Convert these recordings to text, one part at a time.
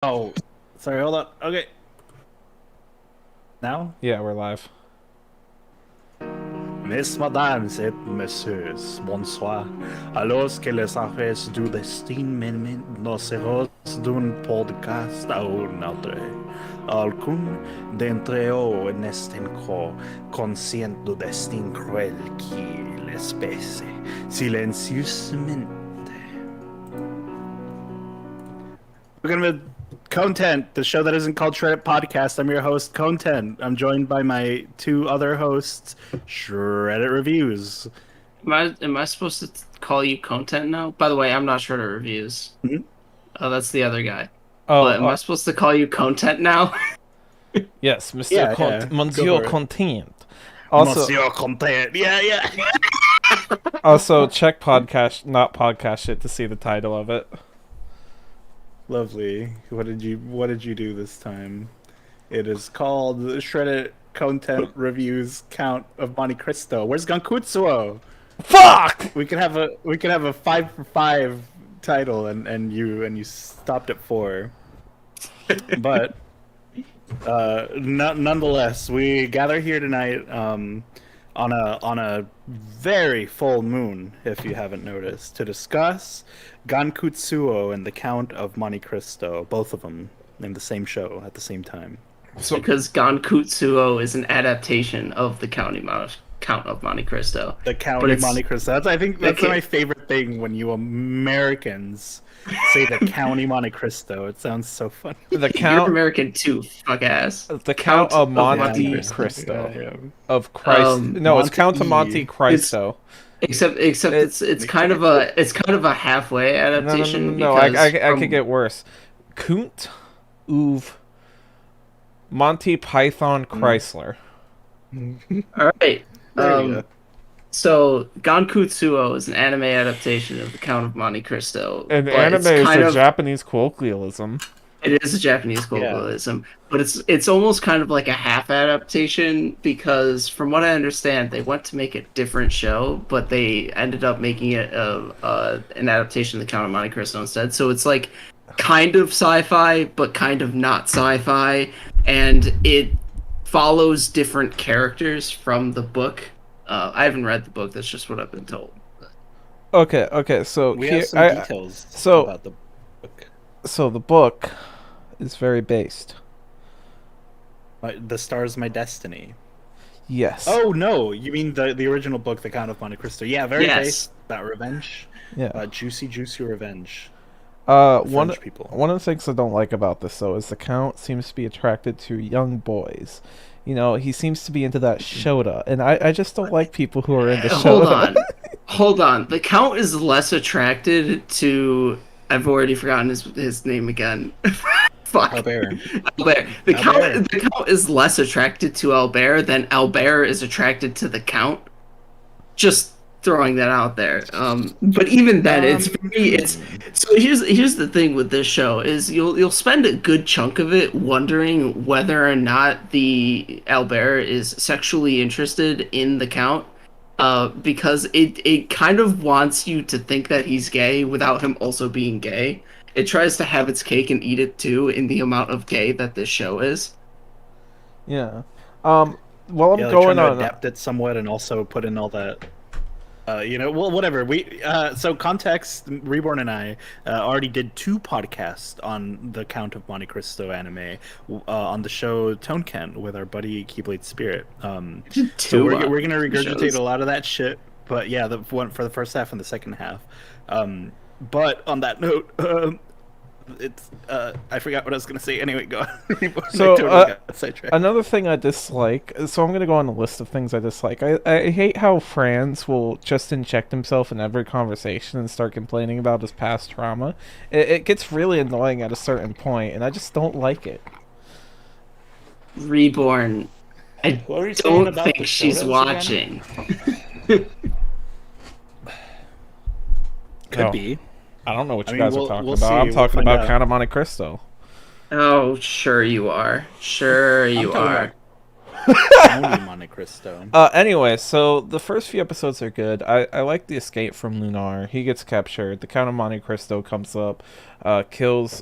Oh, sorry, hold up. Okay. Now? Yeah, we're live. Mes madames et messieurs, bonsoir. Alors que les affaires du destin mènent nos héros d'un podcast à un autre. Aucun d'entre eux n'est encore conscient du destin cruel qui l'espèce silencieusement. Welcome to Content, the show that isn't called Shreddit Podcast. I'm your host, Content. I'm joined by my two other hosts, Shreddit Reviews. Am I supposed to call you content now? By the way, I'm not sure the reviews. Hmm? Oh, that's the other guy. Oh, But am I supposed to call you content now? yes, Mr. Yeah, go Monsieur for it. Content. Also, Monsieur Content. Yeah. also check podcast, not podcast shit, to see the title of it. Lovely. What did you do this time? It is called Shreddit Content Reviews Count of Monte Cristo. Where's Gankutsuo? Fuck! We could have a 5 for 5 title, and you stopped at 4. But nonetheless, we gather here tonight on a very full moon, if you haven't noticed, to discuss Gankutsuo and the Count of Monte Cristo, both of them in the same show at the same time. Because Gankutsuo is an adaptation of the Count of Monte Cristo. The Count But of it's Monte Cristo. I think that's okay. my favorite thing when you Americans say the County Monte Cristo. It sounds so funny. The You're Count, American too, fuck ass. the Count of Monte Monte Cristo Yeah. of Christ. No, it's Count of Monte. Monte Cristo. Except it's kind of a halfway No, adaptation. no. I Because could get worse. Count of Monty Python Chrysler. all right. There you go. So Gankutsuo is an anime adaptation of the Count of Monte Cristo. And but anime it's is kind a of Japanese colloquialism. it is a Japanese colloquialism, but it's almost kind of like a half adaptation because from what I understand, they went to make a different show, but they ended up making it an adaptation of the Count of Monte Cristo instead. So it's like kind of sci-fi, but kind of not sci-fi, and it follows different characters from the book. I haven't read the book. That's just what I've been told. Okay. So We here, have some details so- about the book. so the book is very based. The Stars My Destiny. Yes. Oh no, you mean the original book, The Count of Monte Cristo? Yeah, very Yes. based about revenge. Yeah. Juicy revenge. One French people. one of the things I don't like about this though is the Count seems to be attracted to young boys. You know, he seems to be into that Shota, and I just don't like people who are into Hold Shota. hold on. The Count is less attracted to. I've already forgotten his name again. Fuck. Albert. Albert. Albert. The Count is less attracted to Albert than Albert is attracted to the Count. Just throwing that out there. But even then, it's so here's the thing with this show is you'll spend a good chunk of it wondering whether or not the Albert is sexually interested in the Count. Because it kind of wants you to think that he's gay without him also being gay. It tries to have its cake and eat it too in the amount of gay that this show is. Yeah. While I'm Yeah, they're going trying to on, adapt it somewhat and also put in all that. Well, whatever. So context. Reborn and I already did 2 podcasts on the Count of Monte Cristo anime on the show Tonken with our buddy Keyblade Spirit. So Two we're gonna regurgitate shows. a lot of that shit. But yeah, the one for the first half and the second half. But on that note, it's I forgot what I was gonna say. Anyway, go on. So, I totally got sidetracked. another thing I dislike. So I'm gonna go on the list of things I dislike. I hate how Franz will just inject himself in every conversation and start complaining about his past trauma. It gets really annoying at a certain point, and I just don't like it. Reborn. I What were you saying don't about think the she's Shotos again? watching. Could No. be. I don't know what I you mean, guys we'll- are talking we'll about. see. I'm We'll talking find about out. Count of Monte Cristo. Oh, sure you are. Sure you talking are. Only Monte Cristo. Anyway, so the first few episodes are good. I like the escape from Lunar. He gets captured. The Count of Monte Cristo comes up, kills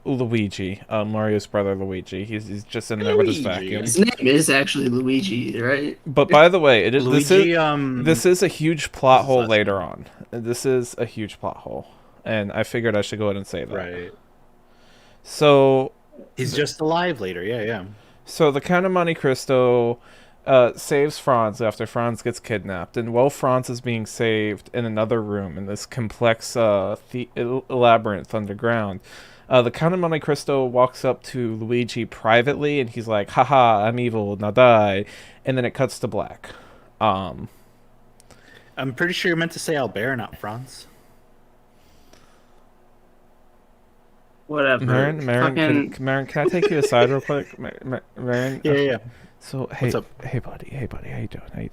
Luigi, Mario's brother Luigi. He's just in there with his Luigi. vacuum. His name is actually Luigi, right? But by the way, Luigi, this is a huge what's plot his hole last later name? on. This is a huge plot hole, and I figured I should go ahead and say that. Right. So, He's just alive later. Yeah, yeah. so the Count of Monte Cristo saves Franz after Franz gets kidnapped, and while Franz is being saved in another room in this complex labyrinth underground, the Count of Monte Cristo walks up to Luigi privately, and he's like, "Haha, I'm evil, now die," and then it cuts to black. Um, I'm pretty sure you're meant to say Albert, not Franz. Whatever. Marin, can I take you aside real quick? Marin, Yeah, yeah. so What's up? hey, buddy, how you doing?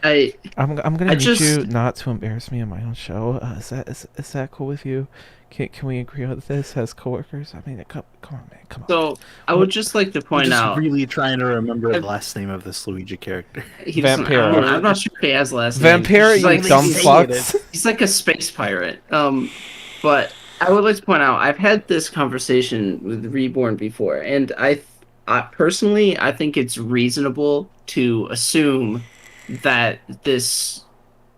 I I'm gonna I need just you not to embarrass me on my own show. Is that cool with you? Can we agree on this as coworkers? I mean, come on, man, come on. so I would just like to I'm point just out really trying to remember the last name of this Luigi character. he doesn't. Vampiro. I'm not sure if he has last name. Vampire, He's you like, dumb say fucks. he's like a space pirate. But I would like to point out I've had this conversation with Reborn before, and I personally I think it's reasonable to assume that this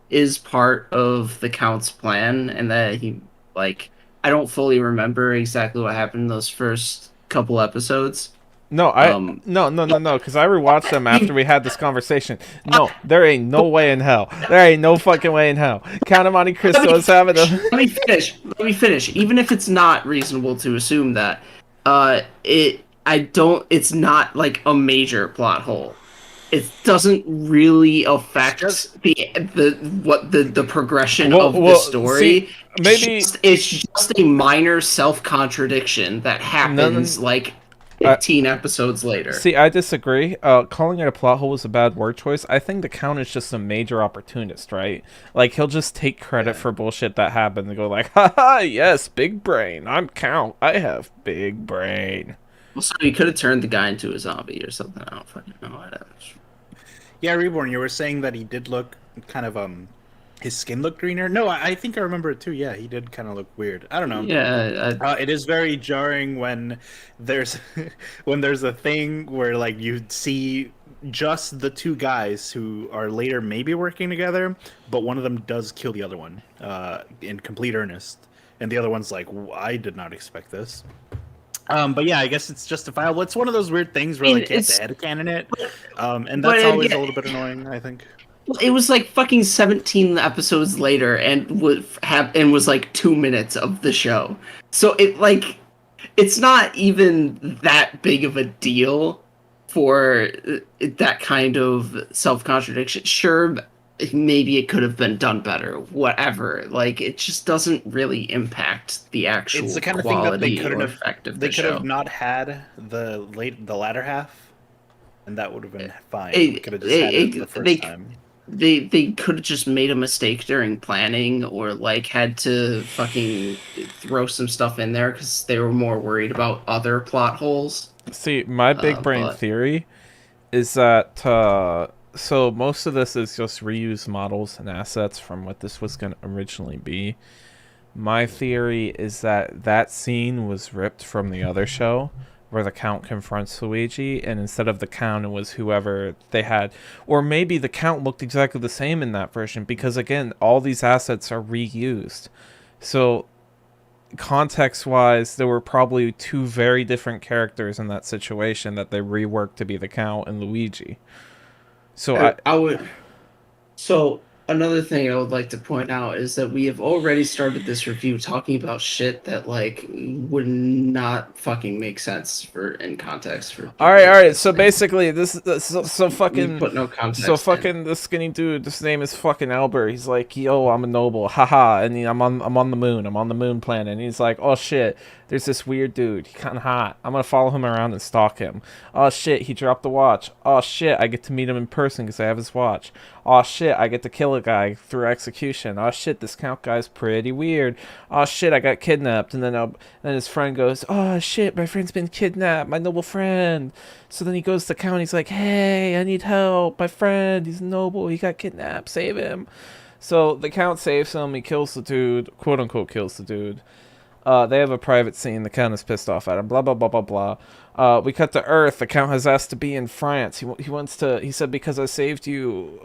is part of the Count's plan, and that he like I don't fully remember exactly what happened in those first couple episodes. No, Um, no, because I rewatched them after we had this conversation. No, there ain't no way in hell. There ain't no fucking way in hell. Count of Monte Cristo is having a. Let me finish. Let me finish. Even if it's not reasonable to assume that, it's not like a major plot hole. It doesn't really affect the progression of the story. See, maybe It's just a minor self contradiction that happens like 15 episodes later. See, I disagree. Calling it a plot hole is a bad word choice. I think the Count is just a major opportunist, right? Like, he'll just take credit for bullshit that happened and go like, haha, yes, big brain. I'm Count. I have big brain. Well, so he could have turned the guy into a zombie or something. I don't fucking know. Yeah, Reborn, you were saying that he did look kind of his skin looked greener. No, I think I remember it too. Yeah, he did kind of look weird. I don't know. Yeah, It is very jarring when there's when there's a thing where like you see just the two guys who are later maybe working together, but one of them does kill the other one in complete earnest, and the other one's like, I did not expect this. But yeah, I guess it's justifiable. It's one of those weird things where like you have to headcanon it, and that's always a little bit annoying, I think. it was like fucking 17 episodes later and was like 2 minutes of the show. So it's not even that big of a deal for that kind of self-contradiction. Sure, maybe it could have been done better, whatever. Like, it just doesn't really impact the actual It's the kind of thing that they couldn't have effect of they the could show. have not had the latter half, and that would have been fine. It- Could have just had it the first they- time. They could have just made a mistake during planning, or like had to fucking throw some stuff in there because they were more worried about other plot holes. See, my big brain theory is that so most of this is just reused models and assets from what this was going to originally be. My theory is that that scene was ripped from the other show where the Count confronts Luigi, and instead of the Count, it was whoever they had. Or maybe the Count looked exactly the same in that version, because again, all these assets are reused. So context-wise, there were probably two very different characters in that situation that they reworked to be the Count and Luigi. So I would. So another thing I would like to point out is that we have already started this review talking about shit that like would not fucking make sense for in context for. all right. So basically, so fucking. We put no context. So fucking this skinny dude, this name is fucking Albert. He's like, yo, I'm a noble, haha, and I'm on the moon. I'm on the moon planet. And he's like, oh shit, there's this weird dude. He kind of hot. I'm gonna follow him around and stalk him. Oh shit, he dropped the watch. Oh shit, I get to meet him in person because I have his watch. Oh shit, I get to kill a guy through execution. Oh shit, this Count guy's pretty weird. Oh shit, I got kidnapped. And then his friend goes, oh shit, my friend's been kidnapped, my noble friend. So then he goes to Count. He's like, hey, I need help. My friend, he's noble. He got kidnapped. Save him. So the Count saves him. He kills the dude, quote unquote, kills the dude. They have a private scene. The Count is pissed off at him. Blah, blah, blah, blah, blah. We cut to Earth. The Count has asked to be in France. He wants to... He said, because I saved you,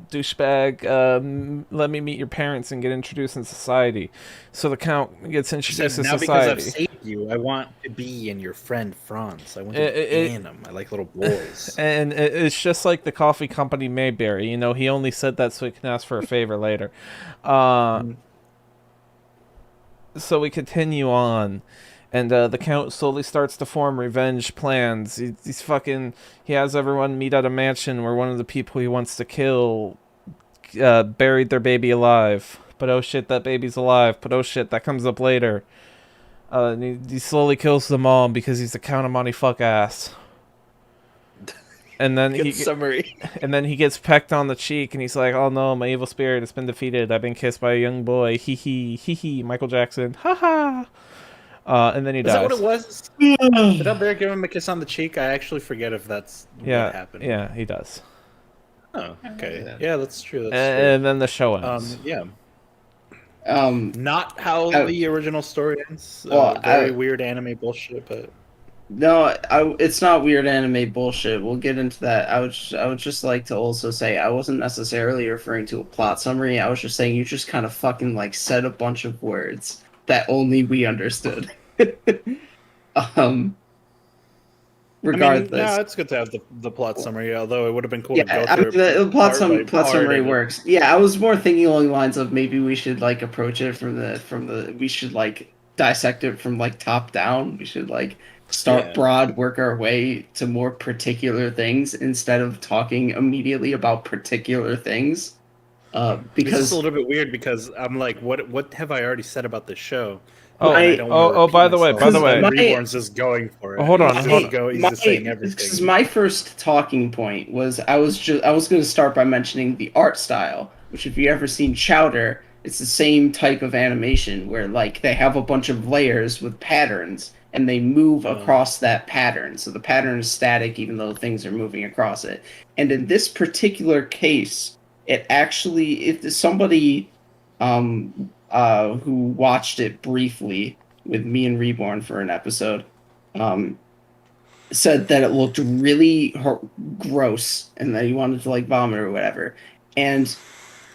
douchebag, let me meet your parents and get introduced in society. So the Count gets She introduced said, to now because I've society. saved you, I want to be in your friend France. I want to be in them. I like little boys. And it's just like the coffee company Mayberry. You know, he only said that so he can ask for a favor later. So we continue on. And the Count slowly starts to form revenge plans. He has everyone meet at a mansion where one of the people he wants to kill buried their baby alive. But oh shit, that baby's alive. But oh shit, that comes up later. And he slowly kills them all because he's the Count of Monte fuck ass. And then summary. And then he gets pecked on the cheek and he's like, "Oh no, my evil spirit has been defeated. I've been kissed by a young boy. Hee hee hee hee. Michael Jackson. Ha ha." And then he dies. Is that what it was? Did Albert give him a kiss on the cheek? I actually forget if that's what happened. Yeah, he does. Oh, okay. Yeah, that's true. And then the show ends. Yeah. Not how the original story ends. Very weird anime bullshit, but no, it's not weird anime bullshit. We'll get into that. I would just like to also say I wasn't necessarily referring to a plot summary. I was just saying you just kind of fucking like said a bunch of words that only we understood. Regardless, no, it's good to have the plot summary. Although it would have been cool to go through. The plot summary works. Yeah, I was more thinking along the lines of maybe we should like approach it from the we should like dissect it from like top down. We should like start broad, work our way to more particular things instead of talking immediately about particular things. Because it's a little bit weird because I'm like, what have I already said about this show? By the way, Reborn's just going for it. Hold on. He's just saying everything. Because my first talking point was I was going to start by mentioning the art style, which if you ever seen Chowder, it's the same type of animation where like they have a bunch of layers with patterns and they move across that pattern. So the pattern is static even though things are moving across it. And in this particular case, it actually, if somebody who watched it briefly with me and Reborn for an episode, said that it looked really gross and that he wanted to like vomit or whatever. And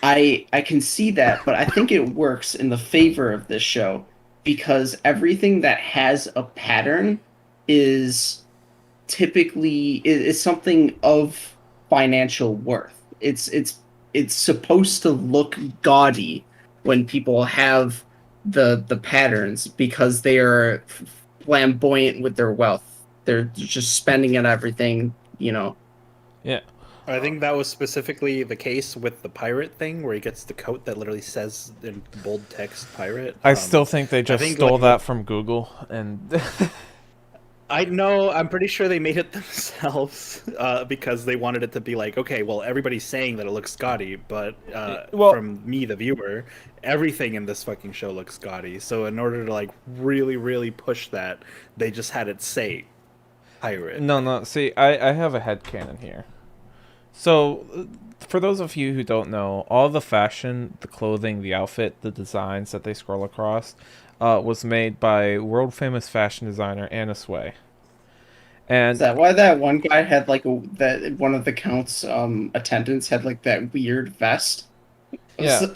I can see that, but I think it works in the favor of this show because everything that has a pattern is typically is something of financial worth. It's supposed to look gaudy when people have the patterns because they are flamboyant with their wealth. They're just spending it everything, you know. Yeah. I think that was specifically the case with the pirate thing where he gets the coat that literally says in bold text pirate. I still think they just stole that from Google and I know, I'm pretty sure they made it themselves because they wanted it to be like, okay, well, everybody's saying that it looks gaudy, but from me, the viewer, everything in this fucking show looks gaudy. So in order to like really, really push that, they just had it say pirate. No, see, I have a headcanon here. So, for those of you who don't know, all the fashion, the clothing, the outfit, the designs that they scroll across was made by world-famous fashion designer Anna Sway. And is that why that one guy had like that one of the Count's attendants had like that weird vest? I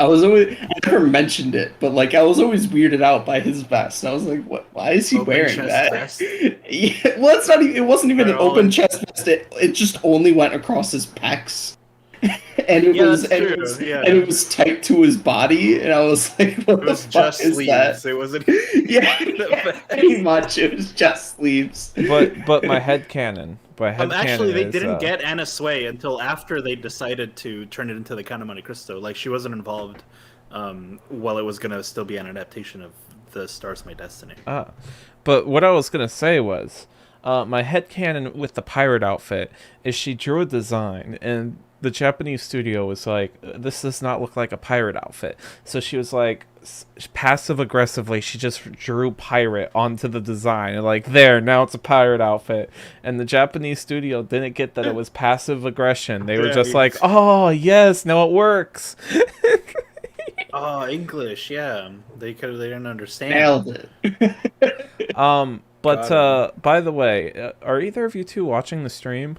never mentioned it, but like I was always weirded out by his vest. I was like, "What? Why is he wearing that?" Yeah, well, it's not even. It wasn't even an open chest vest. It just only went across his pecs, and it was tight to his body. And I was like, "What the fuck is that?" It wasn't. Pretty much. It was just sleeves. But my headcanon. Actually, they didn't get Anna Sway until after they decided to turn it into the Count of Monte Cristo. Like, she wasn't involved while it was going to still be an adaptation of The Stars My Destiny. But what I was going to say was, my headcanon with the pirate outfit is she drew a design, and the Japanese studio was like, this does not look like a pirate outfit. So she was like, passive-aggressively, she just drew pirate onto the design. And like, there, now it's a pirate outfit. And the Japanese studio didn't get that it was passive aggression. They were just like, oh, yes, now it works. Oh, English, yeah. They didn't understand. Nailed it. But Got him. by the way, are either of you two watching the stream?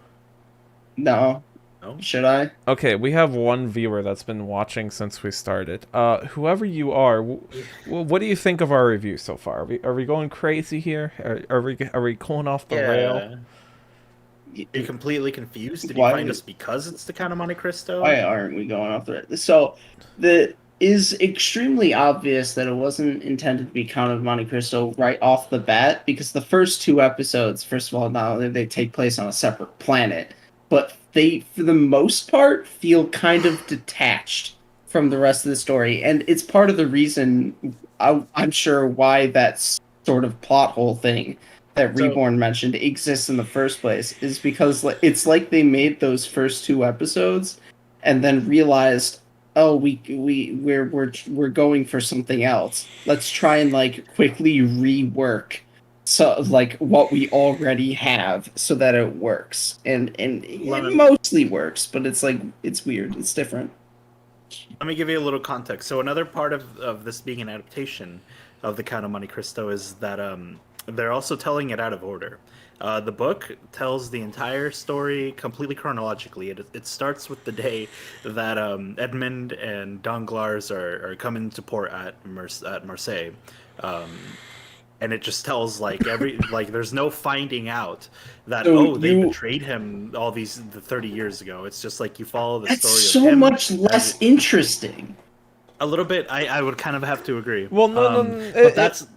No, No? should I? Okay, we have one viewer that's been watching since we started. Whoever you are, what do you think of our review so far? Are we going crazy here? Are we going off the rail? Yeah. Are you completely confused? Did you find Why? us because it's the Count of Monte Cristo? Why aren't we going off the? So the is extremely obvious that it wasn't intended to be Count of Monte Cristo right off the bat because the first two episodes, first of all, not only they take place on a separate planet, but they, for the most part, feel kind of detached from the rest of the story, and it's part of the reason I'm sure why that sort of plot hole thing that So Reborn mentioned exists in the first place is because it's like they made those first two episodes and then realized, oh, we're going for something else. Let's try and like quickly rework so like what we already have so that it works. And it let, mostly works, but it's like it's weird. It's different. let me give you a little context. So another part of this being an adaptation of the Count of Monte Cristo is that they're also telling it out of order. The book tells the entire story completely chronologically. It starts with the day that Edmund and Danglars are coming to port at Marseille. Um, and it just tells like there's no finding out that So they betrayed him all the 30 years ago. It's just like you follow the that's story of so him much as less interesting. a little bit. I would kind of have to agree. Well, no, But that's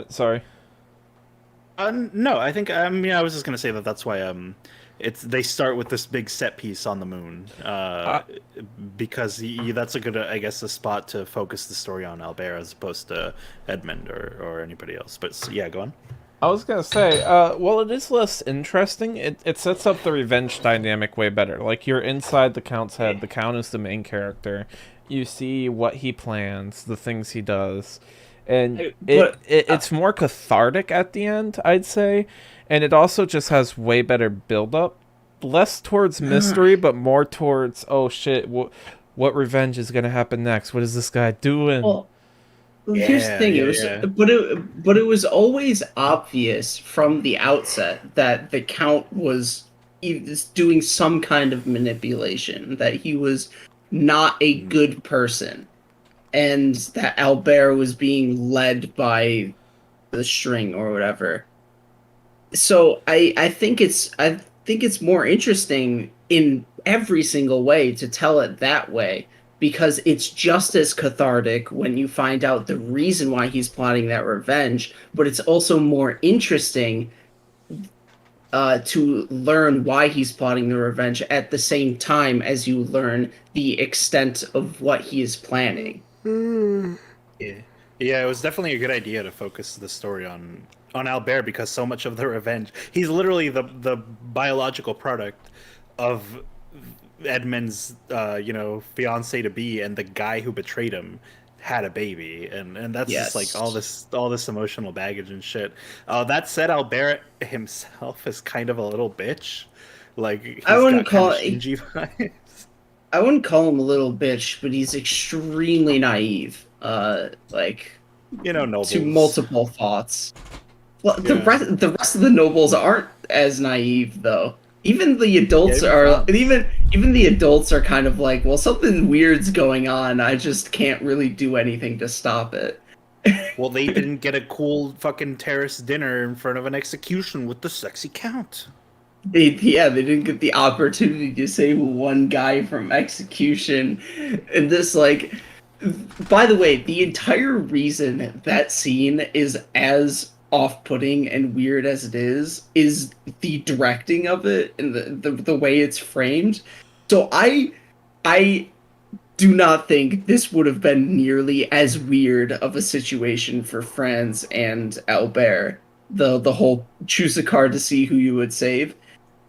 sorry. no. I think I was just gonna say that that's why it's they start with this big set piece on the moon because that's a good I guess a spot to focus the story on Albert as opposed to Edmund or anybody else. But yeah, go on. I was gonna say, well, it is less interesting. It sets up the revenge dynamic way better. Like, you're inside the Count's head. The Count is the main character. You see what he plans, the things he does, and it's more cathartic at the end, I'd say. And it also just has way better build-up. Less towards mystery, but more towards, oh shit, what revenge is gonna happen next? What is this guy doing? Well, here's the thing. But it was always obvious from the outset that the Count was doing some kind of manipulation, that he was not a good person, and that Albert was being led by the string or whatever. So I think it's more interesting in every single way to tell it that way because it's just as cathartic when you find out the reason why he's plotting that revenge, but it's also more interesting to learn why he's plotting the revenge at the same time as you learn the extent of what he is planning. Yeah, yeah, it was definitely a good idea to focus the story on Albert because so much of the revenge he's literally the biological product of Edmund's fiance to be, and the guy who betrayed him had a baby, and that's just like Yes. all this emotional baggage and shit. That said, Albert himself is kind of a little bitch. Like I he's got wouldn't kind call of it. stingy vibes. I wouldn't call him a little bitch, but he's extremely naive. Like to Nobles. multiple thoughts. Well, Yeah, the rest of the nobles aren't as naive though. Even the yeah, adults even are. France. Even the adults are kind of like, well, something weird's going on. I just can't really do anything to stop it. Well, they didn't get a cool fucking terrace dinner in front of an execution with the sexy count. They didn't get the opportunity to save one guy from execution, and this like. By the way, the entire reason that scene is as off-putting and weird as it is the directing of it and the way it's framed. So I do not think this would have been nearly as weird of a situation for Franz and Albert. The whole choose a card to see who you would save.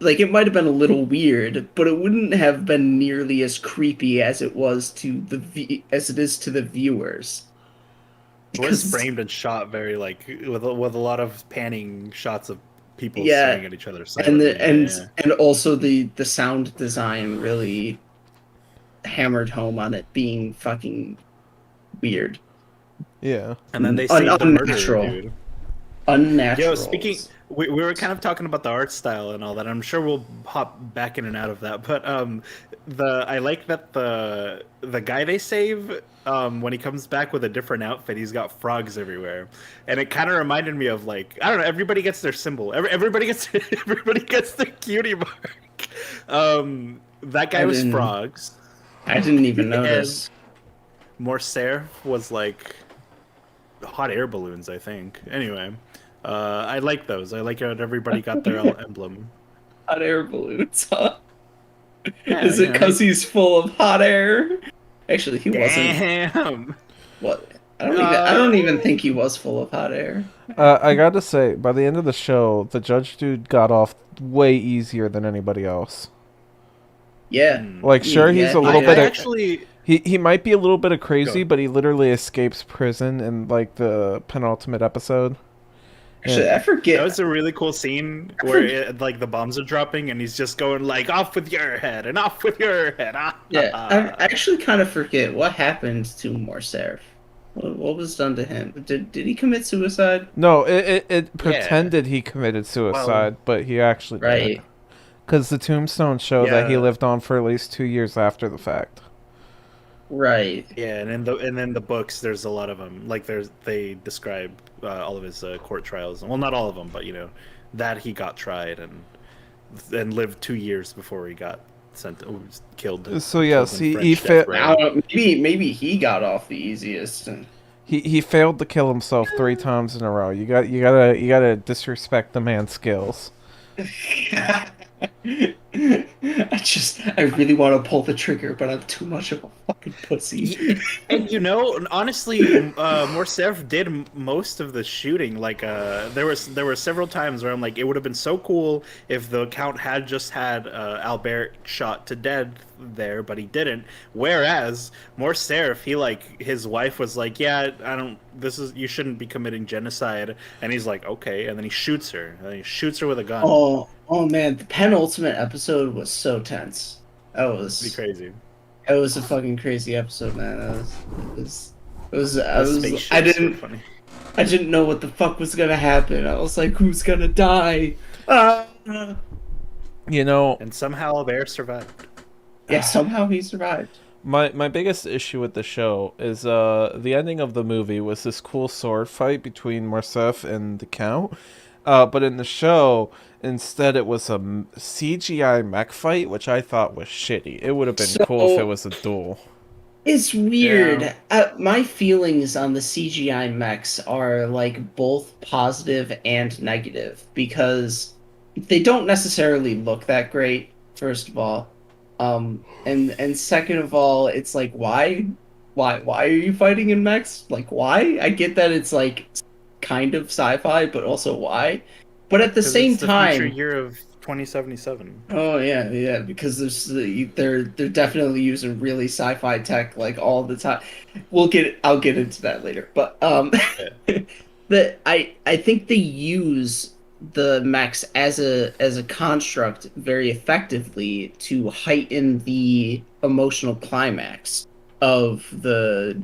Like it might have been a little weird, but it wouldn't have been nearly as creepy as it was to as it is to the viewers. It was Because framed and shot very like with a lot of panning shots of people yeah, staring at each other and silently. Yeah, and also the sound design really hammered home on it being fucking weird, Yeah. And then they save the murderer unnatural, dude. Yo, unnatural. speaking, we were kind of talking about the art style and all that. I'm sure we'll hop back in and out of that, but I like that the guy they save, when he comes back with a different outfit, he's got frogs everywhere, and it kind of reminded me of, like, I don't know, everybody gets their symbol, everybody gets everybody gets their cutie mark. That guy I was didn't. frogs, I didn't even and notice. Morcerf was like hot air balloons, I think. Anyway, I like those. I like how everybody got their emblem. Hot air balloons, huh? Yeah, Is it because he's full of hot air? Actually, he wasn't. damn. What? I don't even Uh, think he was full of hot air. I gotta say, by the end of the show, the judge dude got off way easier than anybody else. Yeah. hmm. Like, sure, he's Yeah, a little I bit of actually he might be a little bit of crazy, go. but he literally escapes prison in like the penultimate episode. Actually, I And That forget. was a really cool scene I where forget. like the bombs are dropping and he's just going like off with your head and off with your head. Yeah, I actually kind of forget what happened to Morcerf. What was done to him? Did he commit suicide? no, it Yeah. pretended he committed Well, suicide, but he actually didn't. Right. Because the tombstones show that he yeah. lived on for at least 2 years after the fact. Right. Yeah, and in the books, there's a lot of them. Like they describe all of his court trials. Well, not all of them, but that he got tried and lived 2 years before he got was So killed yes, in he French death I row. don't know, maybe he got off the easiest. he failed to kill himself 3 times in a row. You gotta disrespect the man's skills. I really want to pull the trigger, but I'm too much of a fucking pussy. And honestly, Morcerf did most of the shooting. Like, there were several times where I'm like, it would have been so cool if the Count had just had Albert shot to death there, but he didn't. Whereas Morcerf, his wife was like, yeah, I don't. You shouldn't be committing genocide, and he's like, okay, and then he shoots her. And he shoots her with a gun. Oh man, the penultimate episode was so tense. That It'd be was crazy. it was a fucking crazy episode, man. The spaceships were funny. I didn't know what the fuck was gonna happen. I was like, who's gonna die? Ah! You know, And somehow Albert survived. Yeah, somehow he survived. my biggest issue with the show is the ending of the movie was this cool sword fight between Morcerf and the Count. But in the show, instead it was a CGI mech fight, which I thought was shitty. It would have been cool if it So was a duel. it's Yeah. weird. My feelings on the CGI mechs are like both positive and negative because they don't necessarily look that great, first of all. And second of all, it's like why are you fighting in mechs? Like why? I get that it's like kind of sci-fi, but also why? But at the Because it's same the future time, year of 2077. oh yeah, yeah, because they're definitely using really sci-fi tech like all the time. I'll get into that later. But Yeah. I think they use the mechs as a construct very effectively to heighten the emotional climax of the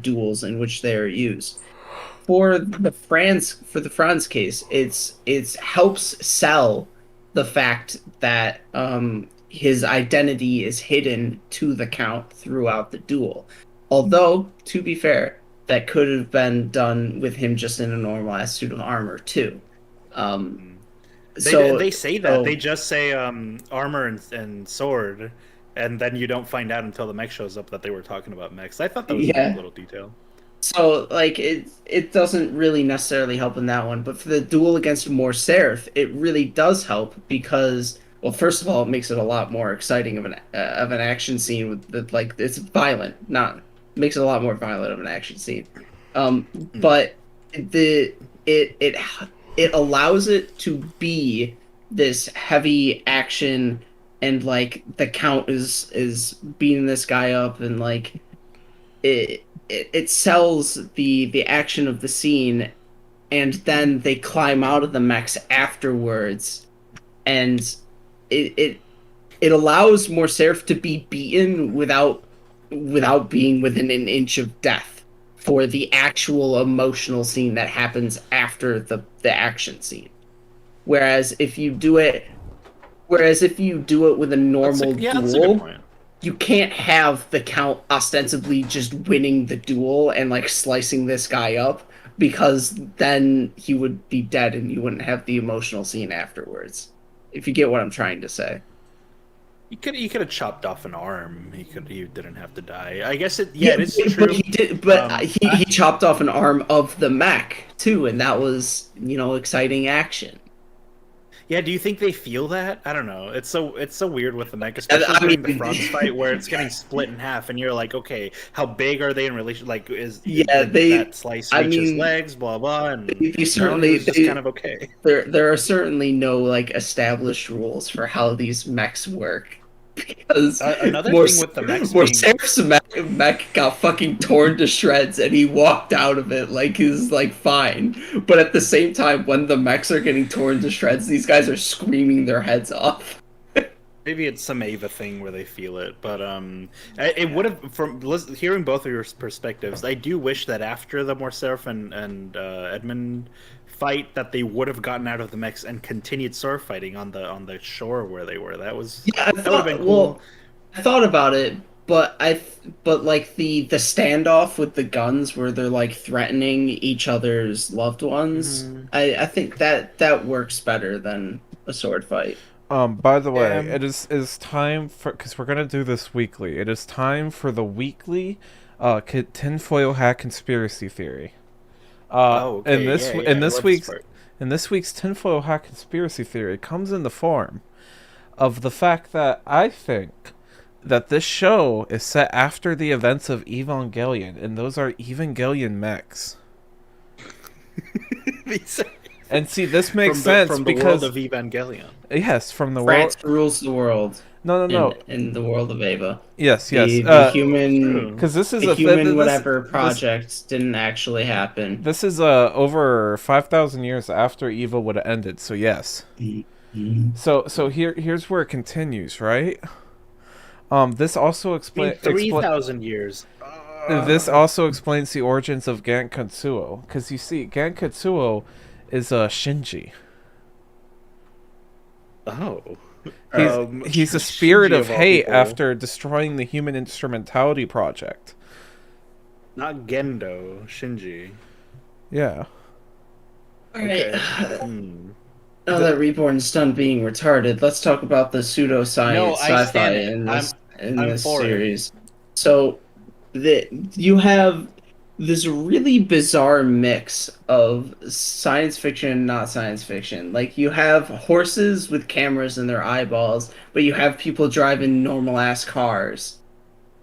duels in which they are used. For the Franz case, it's helps sell the fact that his identity is hidden to the Count throughout the duel. Although, to be fair, that could have been done with him just in a normal ass suit of armor too. Um, Mm. so They say that. so They just say armor and sword, and then you don't find out until the mech shows up that they were talking about mechs. I thought that was a neat yeah. little detail. So like it doesn't really necessarily help in that one, but for the duel against Morcerf, it really does help because well, first of all, it makes it a lot more exciting of an action scene like it's violent, not makes it a lot more violent of an action scene. Mm. But the it it allows it to be this heavy action and like the Count is beating this guy up and like it sells the action of the scene, and then they climb out of the mechs afterwards, and it it allows Morcerf to be beaten without being within an inch of death. for the actual emotional scene that happens after the action scene. Whereas if you do it with a normal That's a good duel, point. you can't have the Count ostensibly just winning the duel and like slicing this guy up, because then he would be dead and you wouldn't have the emotional scene afterwards. If you get what I'm trying to say. He could have chopped off an arm. He didn't have to die. I guess it. Yeah, Yeah, it is but true. he did. But he Back chopped off an arm of the mech too, and that was, exciting action. Yeah, do you think they feel that? I don't know. It's so weird with the mech, And especially I during the mean, Franz fight where it's getting split in half, and you're like, okay, how big are they in relation? Like, yeah, did they. that slice I reach his mean, legs? Blah blah. And they no, he certainly was just kind of okay. there are certainly no like established rules for how these mechs work. Because Another thing with the mechs being Morcerf's mech got fucking torn to shreds and he walked out of it like he's like fine. But at the same time, when the mechs are getting torn to shreds, these guys are screaming their heads off. maybe it's some Ava thing where they feel it, but it would have hearing both of your perspectives. I do wish that after the Morcerf and Edmund fight, that they would have gotten out of the mechs and continued sword fighting on the shore where they were. Yeah, That would have been cool. I thought about it, but but like the standoff with the guns where they're like threatening each other's loved ones, Mhm. I think that works better than a sword fight. By the way, Yeah. it is time for, because we're gonna do this weekly. It is time for the weekly, tinfoil hat conspiracy theory. Oh, okay. Yeah, yeah. In I this love this week's part. tinfoil hat conspiracy theory comes in the form of the fact that I think that this show is set after the events of Evangelion, and those are Evangelion mechs. These are- And see, this makes sense from the because world of Evangelion. yes, from the world. France rules the world No, no, no. in the world of Ava. Yes, yes. The Oh, human true. Because this is the a human this whatever this project didn't actually happen. this is over 5,000 years after Eva would have ended. So yes. Mhm. So here's where it continues, right? This also I mean, 3,000 years. this also explains the origins of Gankatsuo, because you see, Gankatsuo is Shinji. Oh. He's a spirit Shinji of all hate people. after destroying the Human Instrumentality Project. Not Gendo, Shinji. Yeah. Alright. Okay. Hmm. Now that Reborn's done being retarded, let's talk about the No, pseudoscience I sci-fi stand it. in I'm this for it. series. So, you have this really bizarre mix of science fiction and not science fiction. Like you have horses with cameras in their eyeballs, but you have people driving normal ass cars.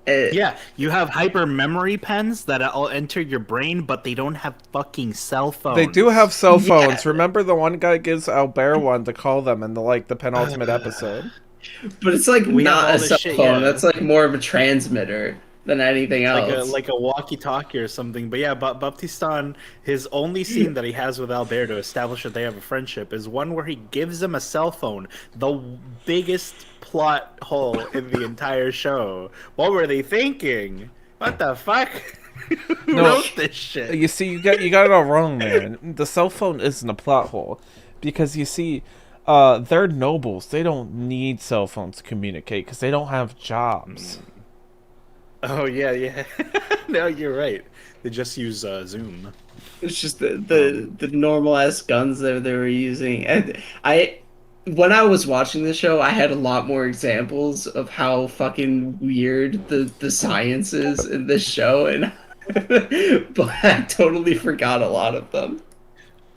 Yeah, you have hyper memory pens that all enter your brain, but they don't have fucking cell phones. They do have cell phones. Yeah. Remember the one guy gives Albert one to call them in the penultimate episode. But it's like We have not all a this cell shit, phone. yeah. That's like more of a transmitter than anything else. Like a walkie-talkie or something. But yeah, Baptistan, his only scene that he has with Albert to establish that they have a friendship is one where he gives him a cell phone. The biggest plot hole in the entire show. What were they thinking? What the fuck? Who No, wrote this shit? You see, you got it all wrong, man. The cell phone isn't a plot hole, because you see, they're nobles. They don't need cell phones to communicate because they don't have jobs. Oh yeah, yeah. No, you're right. They just use Zoom. It's just the normal ass guns that they were using, and when I was watching the show, I had a lot more examples of how fucking weird the science is in this show, and but I totally forgot a lot of them.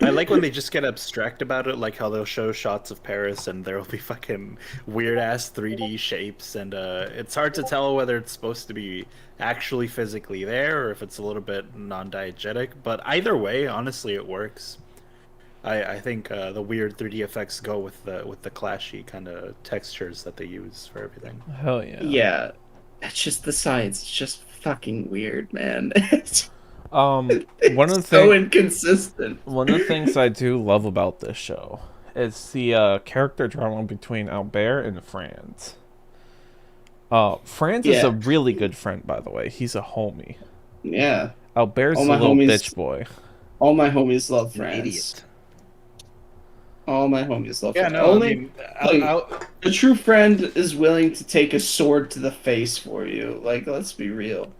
I like when they just get abstract about it, like how they'll show shots of Paris and there will be fucking weird ass 3D shapes, and it's hard to tell whether it's supposed to be actually physically there or if it's a little bit non-diegetic. But either way, honestly, it works. I think the weird 3D effects go with the clashy kind of textures that they use for everything. Hell yeah. Yeah, it's just the science. It's just fucking weird, man. One of the So inconsistent. One of the things I do love about this show is the character drama between Albert and Franz. Franz is Yeah. a really good friend, by the way. He's a homie. Yeah. Albert's All a my little homies, bitch boy. all my homies love An France. idiot. All my homies love Yeah, France. no, I Only mean, like a true friend is willing to take a sword to the face for you. Like, let's be real.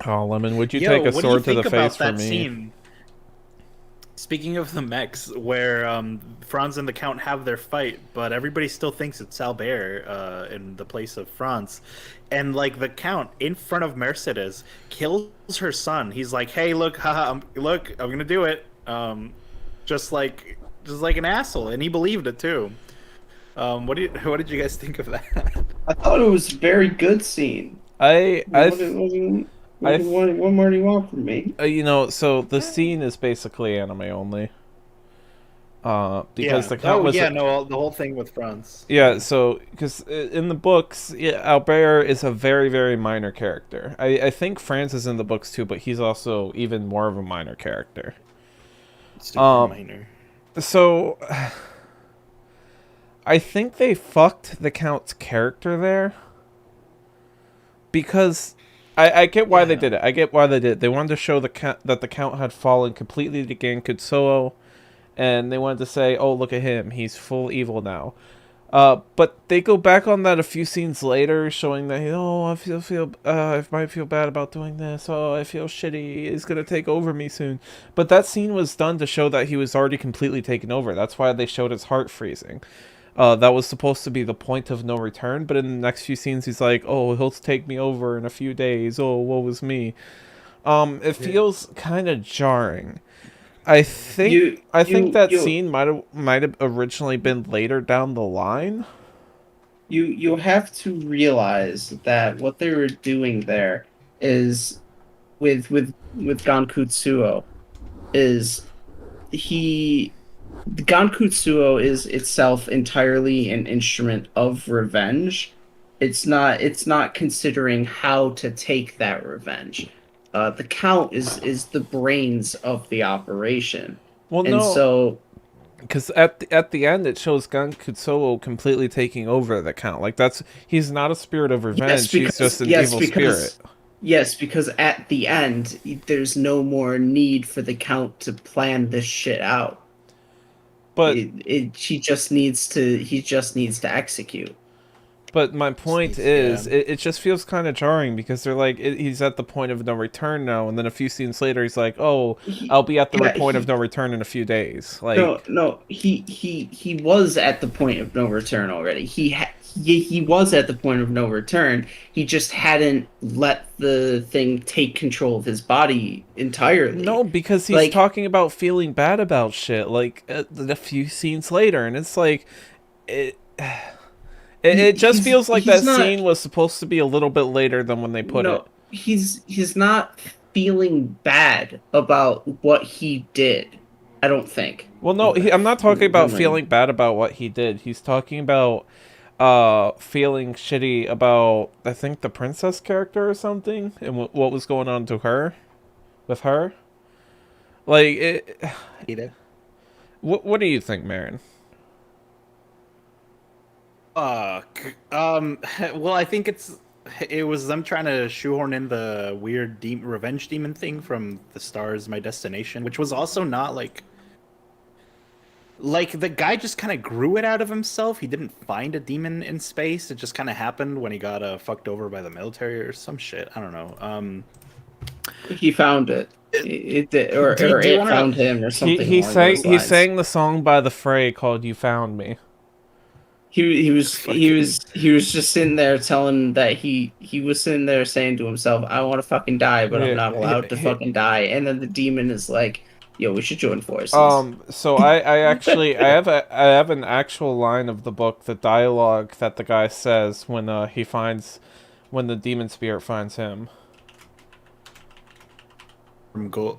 Oh, Lemon, would you yo, take a what do you sword to the think face about for that me? scene? Speaking of the mechs, where Franz and the Count have their fight, but everybody still thinks it's Albert in the place of Franz, and like the Count in front of Mercedes kills her son. He's like, "Hey, look, haha, I'm gonna do it." Just like just like an asshole, and he believed it too. What did you guys think of that? I thought it was a very good scene. I I What, th- I th- what more do you want from me? so the scene is basically anime only. Because Yeah. the count Oh was yeah. No, the whole thing with Franz. yeah. So because in the books, yeah, Albert is a very very minor character. I think Franz is in the books too, but he's also even more of a minor character. Super minor. So I think they fucked the count's character there because I get why they did it. I get why they did it. They wanted to show the count that the count had fallen completely to Gankutsuo, and they wanted to say, "Oh, look at him, he's full evil now." But they go back on that a few scenes later, showing that I might feel bad about doing this. Oh, I feel shitty. He's gonna take over me soon. But that scene was done to show that he was already completely taken over. That's why they showed his heart freezing. That was supposed to be the point of no return. But in the next few scenes, he's like, "Oh, he'll take me over in a few days. Oh, woe is me." It feels kind of jarring. I think that scene might have originally been later down the line. You have to realize that what they were doing there is with Gankutsuo is he Gankutsuo is itself entirely an instrument of revenge. It's not considering how to take that revenge. The Count is the brains of the operation. Well, And no, so because at the end it shows Gun Kutsuo completely taking over the count. Like he's not a spirit of revenge. He's just an evil spirit. yes, because at the end there's no more need for the Count to plan this shit out. But He just needs to execute. But my point is, it just feels kind of jarring because they're like, he's at the point of no return now, and then a few scenes later, he's like, "Oh, I'll be at the point of no return in a few days." Like, no, he was at the point of no return already. He was at the point of no return. He just hadn't let the thing take control of his body entirely. no, because he's talking about feeling bad about shit. Like a few scenes later, and it's like, it just feels like that scene was supposed to be a little bit later than when they put it. He's not feeling bad about what he did. I don't think. Well, no, I'm not talking about feeling bad about what he did. He's talking about feeling shitty about, I think, the princess character or something, and what was going on to her, with her. Like, what do you think, Marin? Well, I think it was them trying to shoehorn in the weird revenge demon thing from The Stars My Destination, which was also not like the guy just kind of grew it out of himself. He didn't find a demon in space. It just kind of happened when he got fucked over by the military or some shit. I don't know. He found it. It found him or something. He sang the song by The Fray called "You Found Me." He was just sitting there telling that he was sitting there saying to himself, "I want to fucking die, but I'm not allowed to fucking die." And then the demon is like, "Yo, we should join forces." So I actually I have an actual line of the book, the dialogue that the guy says when when the demon spirit finds him.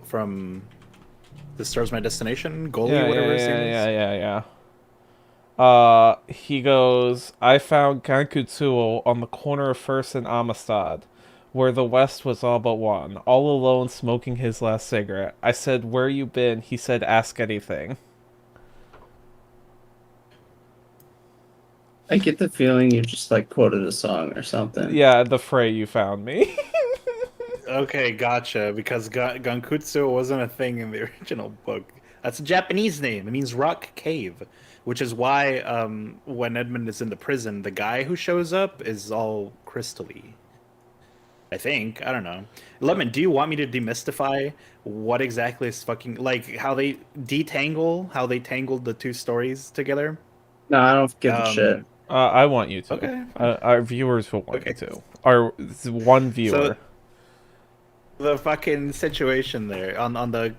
From The Stars My Destination, Goalie, whatever his name is. Yeah. He goes, "I found Kankutsuo on the corner of First and Amistad, where the West was all but one, all alone smoking his last cigarette. I said, 'Where you been?' He said, 'Ask anything.'" I get the feeling you just like quoted a song or something. Yeah, The Fray, You Found Me. Okay, gotcha. Because Gankutsu wasn't a thing in the original book. That's a Japanese name. It means rock cave, which is why when Edmund is in the prison, the guy who shows up is all crystally. I think. I don't know. Lemon, do you want me to demystify what exactly is fucking like how they how they tangled the two stories together? No, I don't give a shit. Um, I want you to. okay. Our viewers will want you Okay. to. Our one So viewer. the fucking situation there on the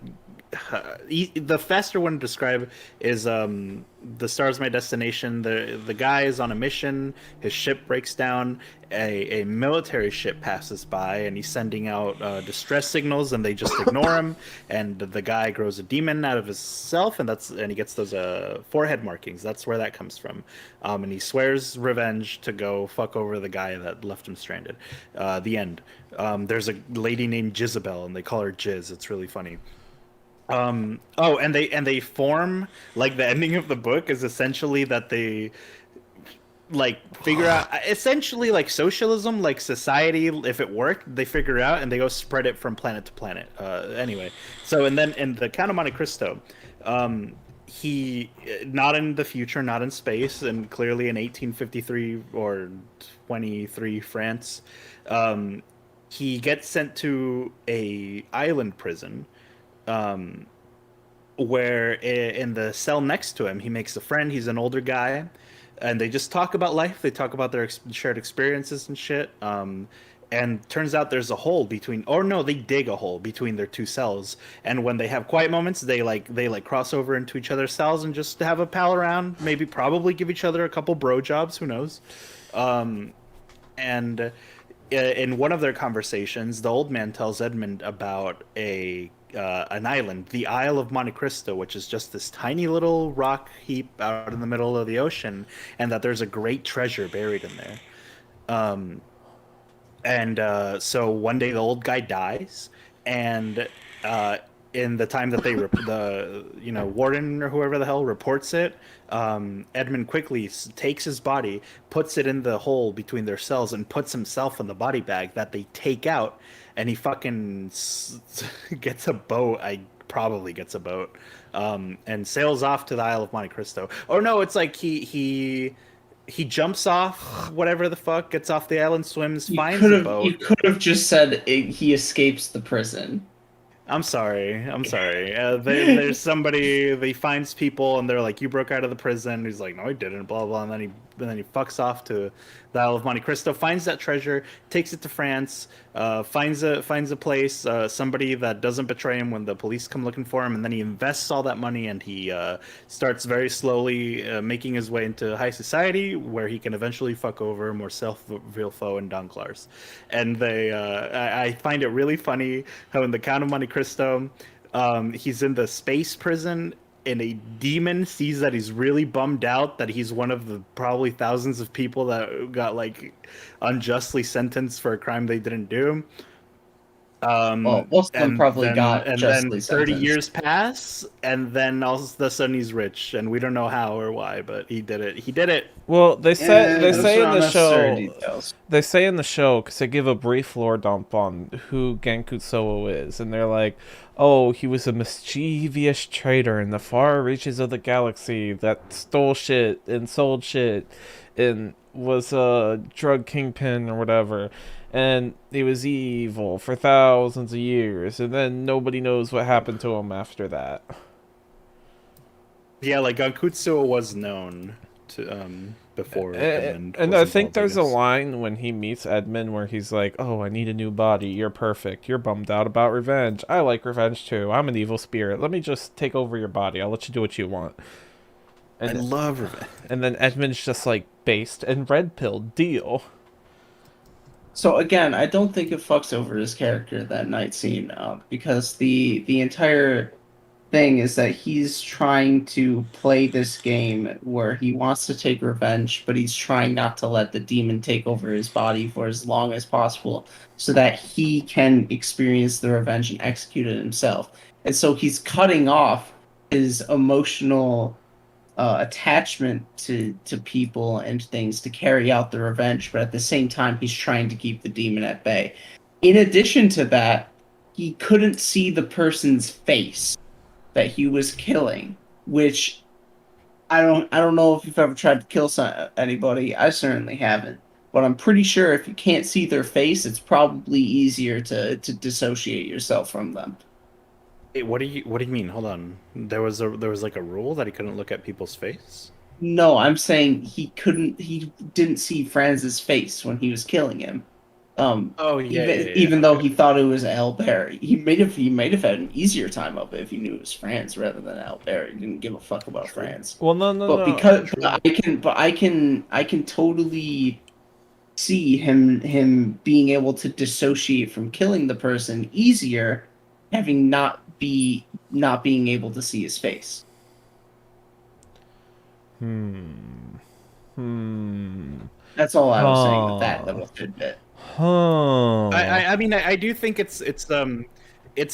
faster one to describe is the Stars My Destination. The guy is on a mission. His ship breaks down. A military ship passes by, and he's sending out distress signals, and they just ignore him. And the guy grows a demon out of himself, and he gets those forehead markings. That's where that comes from. And he swears revenge to go fuck over the guy that left him stranded. The end. There's a lady named Jezebel, and they call her Jiz. It's really funny. Oh, and they form like the ending of the book is essentially that they like figure out essentially like socialism, like society, if it worked, they figure out and they go spread it from planet to planet. Anyway, so and then in the Count of Monte Cristo, he not in the future, not in space, and clearly in 1853 or 23 France, he gets sent to a island prison where in the cell next to him, he makes a friend. He's an older guy, and they just talk about life. They talk about their shared experiences and shit. And turns out there's a hole between, or no, they dig a hole between their two cells. And when they have quiet moments, they cross over into each other's cells and just have a pal around. Maybe probably give each other a couple bro jobs. Who knows? And in one of their conversations, the old man tells Edmund about an island, the Isle of Monte Cristo, which is just this tiny little rock heap out in the middle of the ocean, and that there's a great treasure buried in there. So one day the old guy dies, and in the time that the warden or whoever the hell reports it, Edmund quickly takes his body, puts it in the hole between their cells, and puts himself in the body bag that they take out, and he fucking gets a boat. I probably gets a boat, and sails off to the Isle of Monte Cristo. Or no, it's like he jumps off whatever the fuck, gets off the island, swims, finds a boat. You could have just said he escapes the prison. I'm sorry. There's somebody. He finds people, and they're like, "You broke out of the prison." He's like, "No, I didn't." Blah blah. And then he fucks off to the Isle of Monte Cristo, finds that treasure, takes it to France, finds a place, somebody that doesn't betray him when the police come looking for him, and then he invests all that money, and he starts very slowly making his way into high society, where he can eventually fuck over Morcel Villefort and Danglars. And I find it really funny how in the Count of Monte Cristo, he's in the space prison, and a demon sees that he's really bummed out that he's one of the probably thousands of people that got like unjustly sentenced for a crime they didn't do. Well, most of them probably got and justly then 30 sentenced. years pass, and then all of a sudden he's rich, and we don't know how or why, but he did it. He did it. Well, they say Those in are the unnecessary show. details. They say in the show because they give a brief lore dump on who Genkutsuo is, and they're like, "Oh, he was a mischievous traitor in the far reaches of the galaxy that stole shit and sold shit, and was a drug kingpin or whatever." And he was evil for thousands of years, and then nobody knows what happened to him after that. Yeah, like Gankutsuo was known to before Edmund And was I think involved, there's a guess. line when he meets Edmund where he's like, "Oh, I need a new body. You're perfect. You're bummed out about revenge. I like revenge too. I'm an evil spirit. Let me just take over your body. I'll let you do what you want." I And love revenge. and then Edmund's just like based and red pilled. Deal. So again, I don't think it fucks over his character that night scene, because the entire thing is that he's trying to play this game where he wants to take revenge, but he's trying not to let the demon take over his body for as long as possible, so that he can experience the revenge and execute it himself. And so he's cutting off his emotional attachment to people and things to carry out the revenge, but at the same time he's trying to keep the demon at bay. In addition to that, he couldn't see the person's face that he was killing, which I don't know if you've ever tried to kill anybody. I certainly haven't. But I'm pretty sure if you can't see their face, it's probably easier to dissociate yourself from them. Wait, what do you mean? Hold on. There was like a rule that he couldn't look at people's face? No, I'm saying he didn't see Franz's face when he was killing him. Oh yeah, Even yeah, yeah. even though Okay. he thought it was Albert, he might have had an easier time of it if he knew it was Franz rather than Albert. He didn't give a fuck about True. Franz. Well, no, no, But no. because True. I can totally see him being able to dissociate from killing the person easier, having not being able to see his face. Hmm. Hmm. That's all I was saying with that Huh. little tidbit. Huh. I mean I do think it's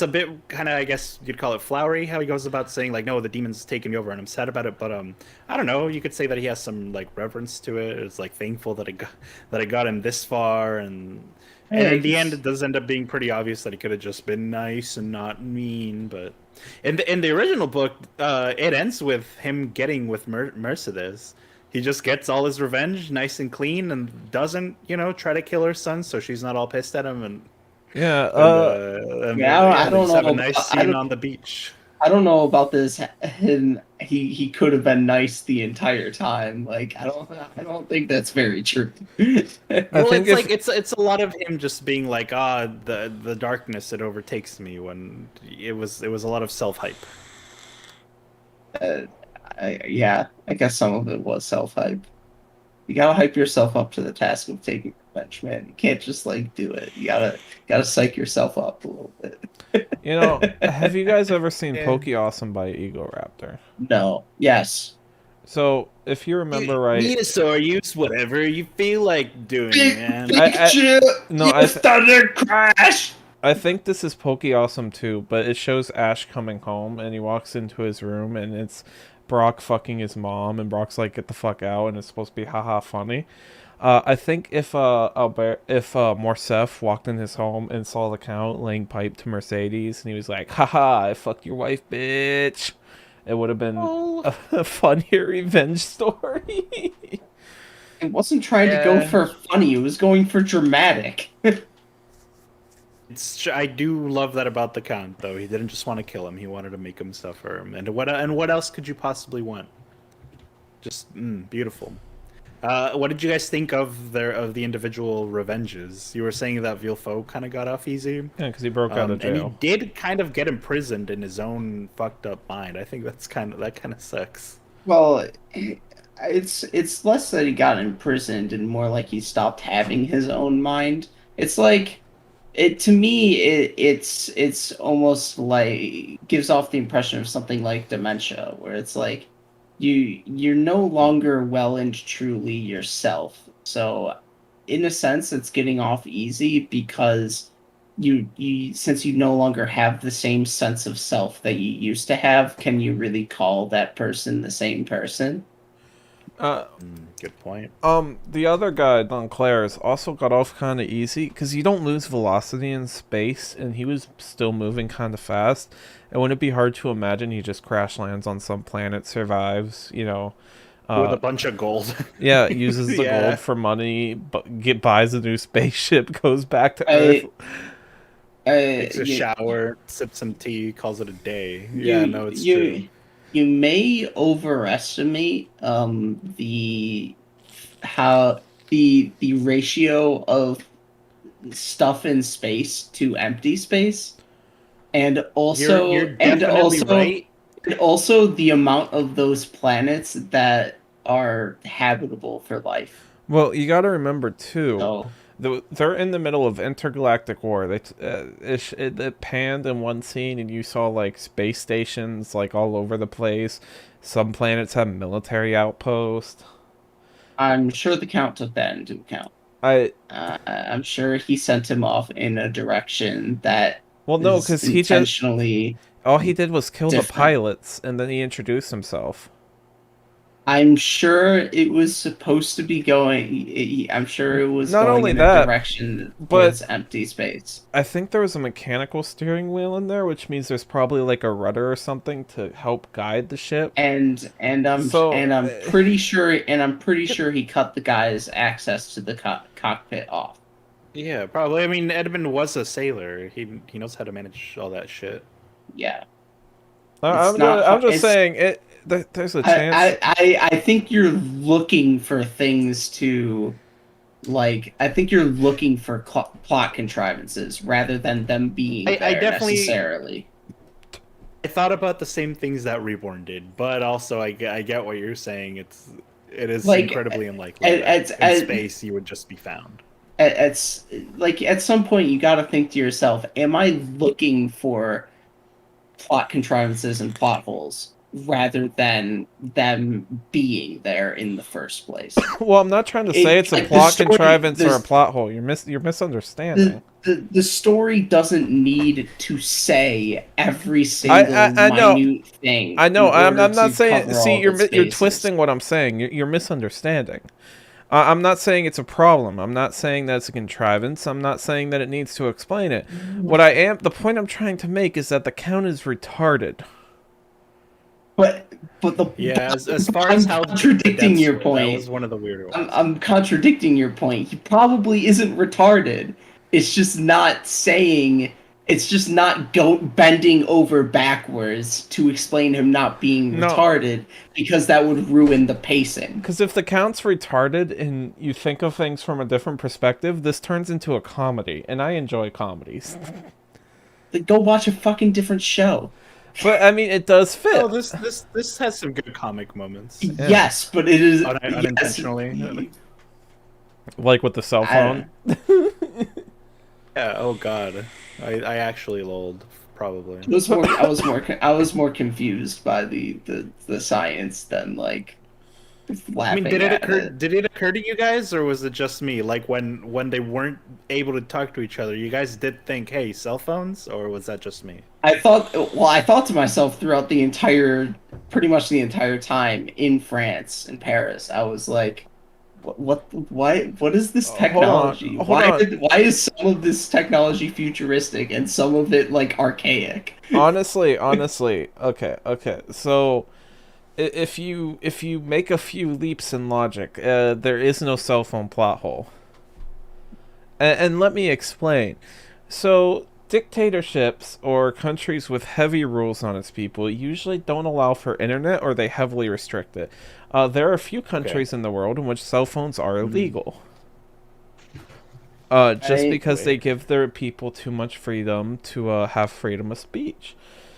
a bit kind of, I guess you'd call it flowery how he goes about saying like, no, the demon's taking me over and I'm sad about it, but I don't know, you could say that he has some like reverence to it. It's like thankful that I got him this far, and Hey, in the end it does end up being pretty obvious that he could have just been nice and not mean. But in the original book, it ends with him getting with Mercedes. He just gets all his revenge nice and clean and doesn't, try to kill her son so she's not all pissed at him, Yeah. and yeah, yeah, they I don't just have a know. nice scene on the beach. I don't know about this. And he could have been nice the entire time. Like I don't think that's very true. I Well, think it's if like it's a lot of him just being like, ah, the darkness, it overtakes me, when it was a lot of self hype. uh, yeah, I guess some of it was self hype. You gotta hype yourself up to the task of taking revenge, man. You can't just like do it. You gotta psych yourself up a little have bit. you guys ever seen Yeah. Pokey Awesome by Ego Raptor? No. Yes. So if you remember right, Venusaur, use whatever you feel like doing, Big man. I Pikachu, no, you thunder crash. I think this is Pokey Awesome too, but it shows Ash coming home and he walks into his room and it's Brock fucking his mom and Brock's like, get the fuck out, and it's supposed to be haha funny. I think if Morcef walked in his home and saw the Count laying pipe to Mercedes and he was like, haha, I fucked your wife, bitch, it would have been Oh, a funnier revenge story. It wasn't trying to go yeah. for funny. It was going for dramatic. I do love that about the Count, though. He didn't just want to kill him; he wanted to make him suffer. And what else could you possibly want? Just beautiful. What did you guys think of the individual revenges? You were saying that Villefort kind of got off easy, Yeah, because he broke out of and he jail. did kind of get imprisoned in his own fucked up mind. I think that kind of sucks. Well, it's less that he got imprisoned and more like he stopped having his own mind. It's like it to me it's almost like gives off the impression of something like dementia, where it's like you're no longer well and truly yourself. So in a sense it's getting off easy because you since you no longer have the same sense of self that you used to have, can you really call that person the same person? Uh, Good point. the other guy, Dunclair's, also got off kind of easy because you don't lose velocity in space, and he was still moving kind of fast. And wouldn't it be hard to imagine he just crash lands on some planet, survives, With uh, a bunch of gold. yeah, uses the gold Yeah. for money, but buys a new spaceship, goes back to Earth. I Takes a you, shower, sips some tea, calls it a day. Yeah, you no, it's true. you you may overestimate the how the ratio of stuff in space to empty space, and You're also definitely right. the amount of those planets that are habitable for life. Well, you got to remember too. So They're in the middle of intergalactic war. It panned in one scene, and you saw like space stations like all over the place. Some planets have military outposts. I'm sure the Count took that into account. I I'm sure he sent him off in a direction that well, no, is because he just intentionally all he did was kill the different. pilots, and then he introduced himself. I'm sure it was supposed to be going. I'm sure it was Not going only in a that, direction but towards empty space. I think there was a mechanical steering wheel in there, which means there's probably like a rudder or something to help guide the ship. And So, I'm pretty sure he cut the guy's access to the cockpit off. Yeah, probably. I mean, Edmund was a sailor. He knows how to manage all that shit. Yeah, it's not I'm hard. just It's saying it. There's a chance. I think you're looking for things to like. I think you're looking for plot contrivances rather than them being I there definitely necessarily. I thought about the same things that Reborn did, but also I get what you're saying. It is Like incredibly unlikely that at, in at, space you would just be found. at like at some point you got to think to yourself, am I looking for plot contrivances and plot holes rather than them being there in the first place? Well, I'm not trying to say It it's a like the plot story contrivance or a plot hole. You're misunderstanding. the story doesn't need to say every single I know. minute thing I in know. order I'm not to saying. cover See, all of its you're bases. twisting what I'm saying. You're misunderstanding. I'm not saying it's a problem. I'm not saying that it's a contrivance. I'm not saying that it needs to explain it. The point I'm trying to make is that the count is retarded. But the Yeah, as far I'm as how the contradicting deaths your were, that point. was one of the weirder ones. I'm contradicting your point. He probably isn't retarded. It's just not saying. It's just not bending over backwards to explain him not being No, retarded because that would ruin the pacing. because if the count's retarded and you think of things from a different perspective, this turns into a comedy, and I enjoy comedies. Like, go watch a fucking different show. But I mean, it does fit. Oh, this has some good comic moments. Yeah. Yes, but it is Unintentionally. Yes, Like with the cell I, phone. Yeah. Oh God, I actually lolled probably. I was more confused by the science than like I mean, laughing at it. did it occur to you guys, or was it just me? Like when they weren't able to talk to each other, you guys did think, "Hey, cell phones," or was that just me? I thought to myself throughout pretty much the entire time in France, in Paris, I was like, what is this Hold on. technology? Hold on. Why is some of this technology futuristic and some of it like archaic? Honestly, okay. So if you make a few leaps in logic, there is no cell phone plot hole. And let me explain. So dictatorships or countries with heavy rules on its people usually don't allow for internet or they heavily restrict it. There are a few Okay. countries in the world in which cell phones are illegal. Just I because they Wait. give their people too much freedom to have freedom of speech.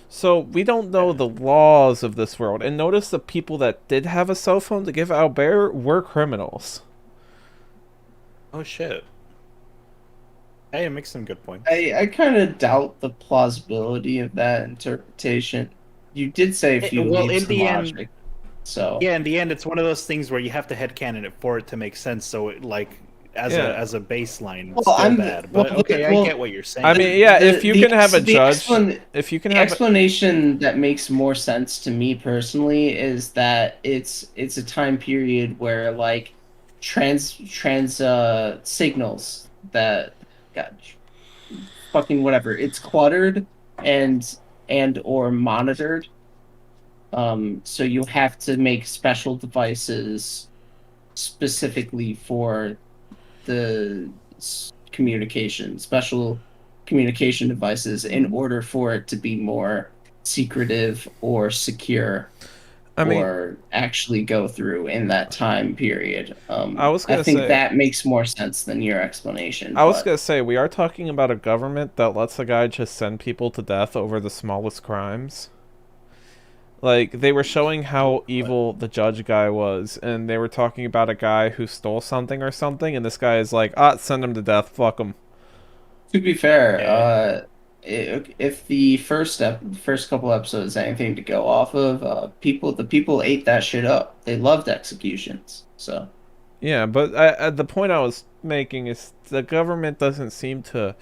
So we don't know Okay. the laws of this world. And notice the people that did have a cell phone to give Albert were criminals. Oh shit. Hey, it makes some good points. I kind of doubt the plausibility of that interpretation. You did say a few Well, leaps in in the end, logic, so yeah, in the end, it's one of those things where you have to headcanon it for it to make sense. So, it, like, Yeah. as a baseline, it's well, still bad. But okay, I get what you're I saying. mean, yeah, if you can have a the judge, if you can the have a, explanation that makes more sense to me personally is that it's a time period where like trans signals that God, fucking whatever, it's cluttered and or monitored, so you have to make special devices specifically for the special communication devices in order for it to be more secretive or secure I mean, or actually go through in that time period. I was I gonna think say, that makes more sense than your explanation, I was but gonna say, we are talking about a government that lets a guy just send people to death over the smallest crimes. Like, they were showing how evil the judge guy was, and they were talking about a guy who stole something or something, and this guy is like, send him to death, fuck him. to be fair, Yeah. if the first couple episodes anything to go off of, the people ate that shit up. They loved executions, so. Yeah, but the point I was making is the government doesn't seem to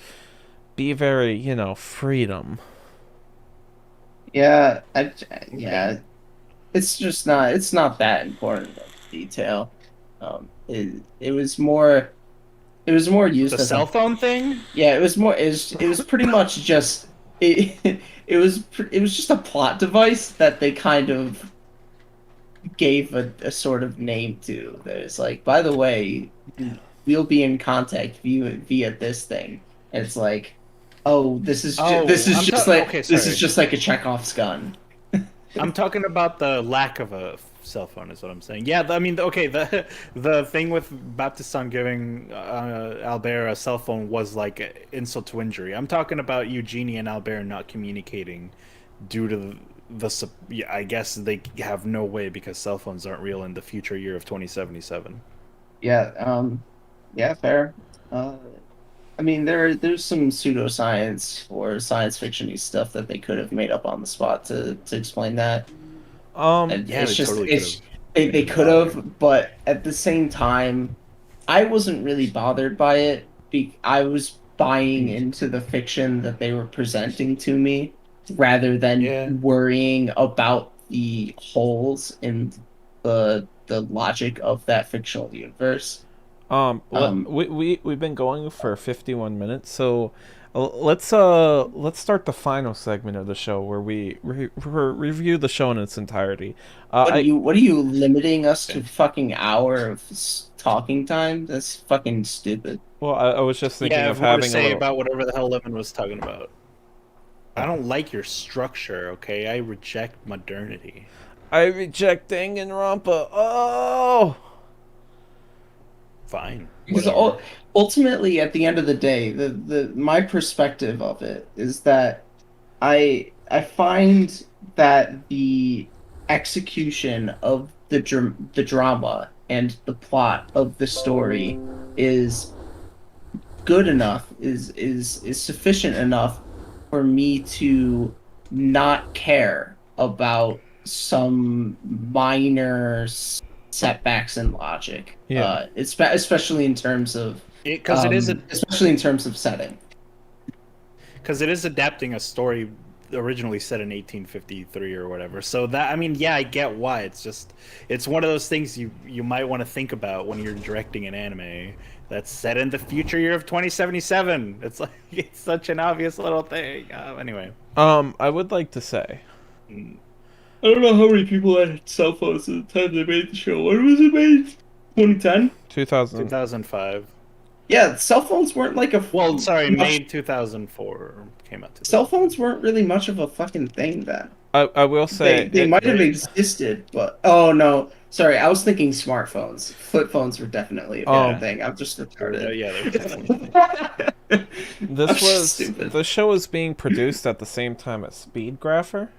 be very, freedom. Yeah, Okay. yeah. it's just not. It's not that important of detail. It was more. It was more The used as cell a. phone thing? Yeah, it was more. It was pretty much just. It, it was just a plot device that they kind of gave a sort of name to. There's like, by the way, we'll be in contact via this thing. And it's like, oh, Oh, okay, this is sorry. just like a Chekhov's gun. I'm talking about the lack of a cell phone, is what I'm saying. Yeah, I mean, okay, the thing with Baptiste giving Albert a cell phone was like insult to injury. I'm talking about Eugenie and Albert not communicating due to yeah, I guess they have no way because cell phones aren't real in the future year of 2077. Yeah, yeah, fair. Uh, I mean, there's some pseudoscience or science fictiony stuff that they could have made up on the spot to explain that. And Yeah, it's they just totally could have. it's they Didn't could bother. have, but at the same time, I wasn't really bothered by it. I was buying into the fiction that they were presenting to me rather than Yeah. worrying about the holes in the logic of that fictional universe. Um, We've been going for 51 minutes, so let's start the final segment of the show where we review the show in its entirety. I what are you limiting us to Okay. fucking hour of talking time? That's fucking stupid. well, I was just Yeah, I thinking of have more to having a say little. about whatever the hell Lemon was talking about. I don't like your structure, okay? I reject modernity. I reject Danganronpa. Oh. Fine, Because whatever. ultimately, at the end of the day, the my perspective of it is that I find that the execution of the drama and the plot of the story is good enough, is sufficient enough for me to not care about some minor setbacks in logic. Yeah. Because it is a Especially in terms of setting. because it is adapting a story originally set in 1853 or whatever. So that, I mean, yeah, I get why. It's one of those things you might want to think about when you're directing an anime that's set in the future year of 2077. It's like it's such an obvious little thing. Anyway. I would like to say. Mm, I don't know how many people had cell phones at the time they made the show. When was it made? 2010? 2000. 2005. Yeah, cell phones weren't like a Well, sorry, much. May 2004 came out Cell 2005. phones weren't really much of a fucking thing then. I will say They might have Right? existed, but oh no, sorry, I was thinking smartphones. Flip phones were definitely a fucking Yeah. thing. I'm just retarded. Yeah, they're definitely. I'm just stupid. the show was being produced at the same time as Speedgrapher.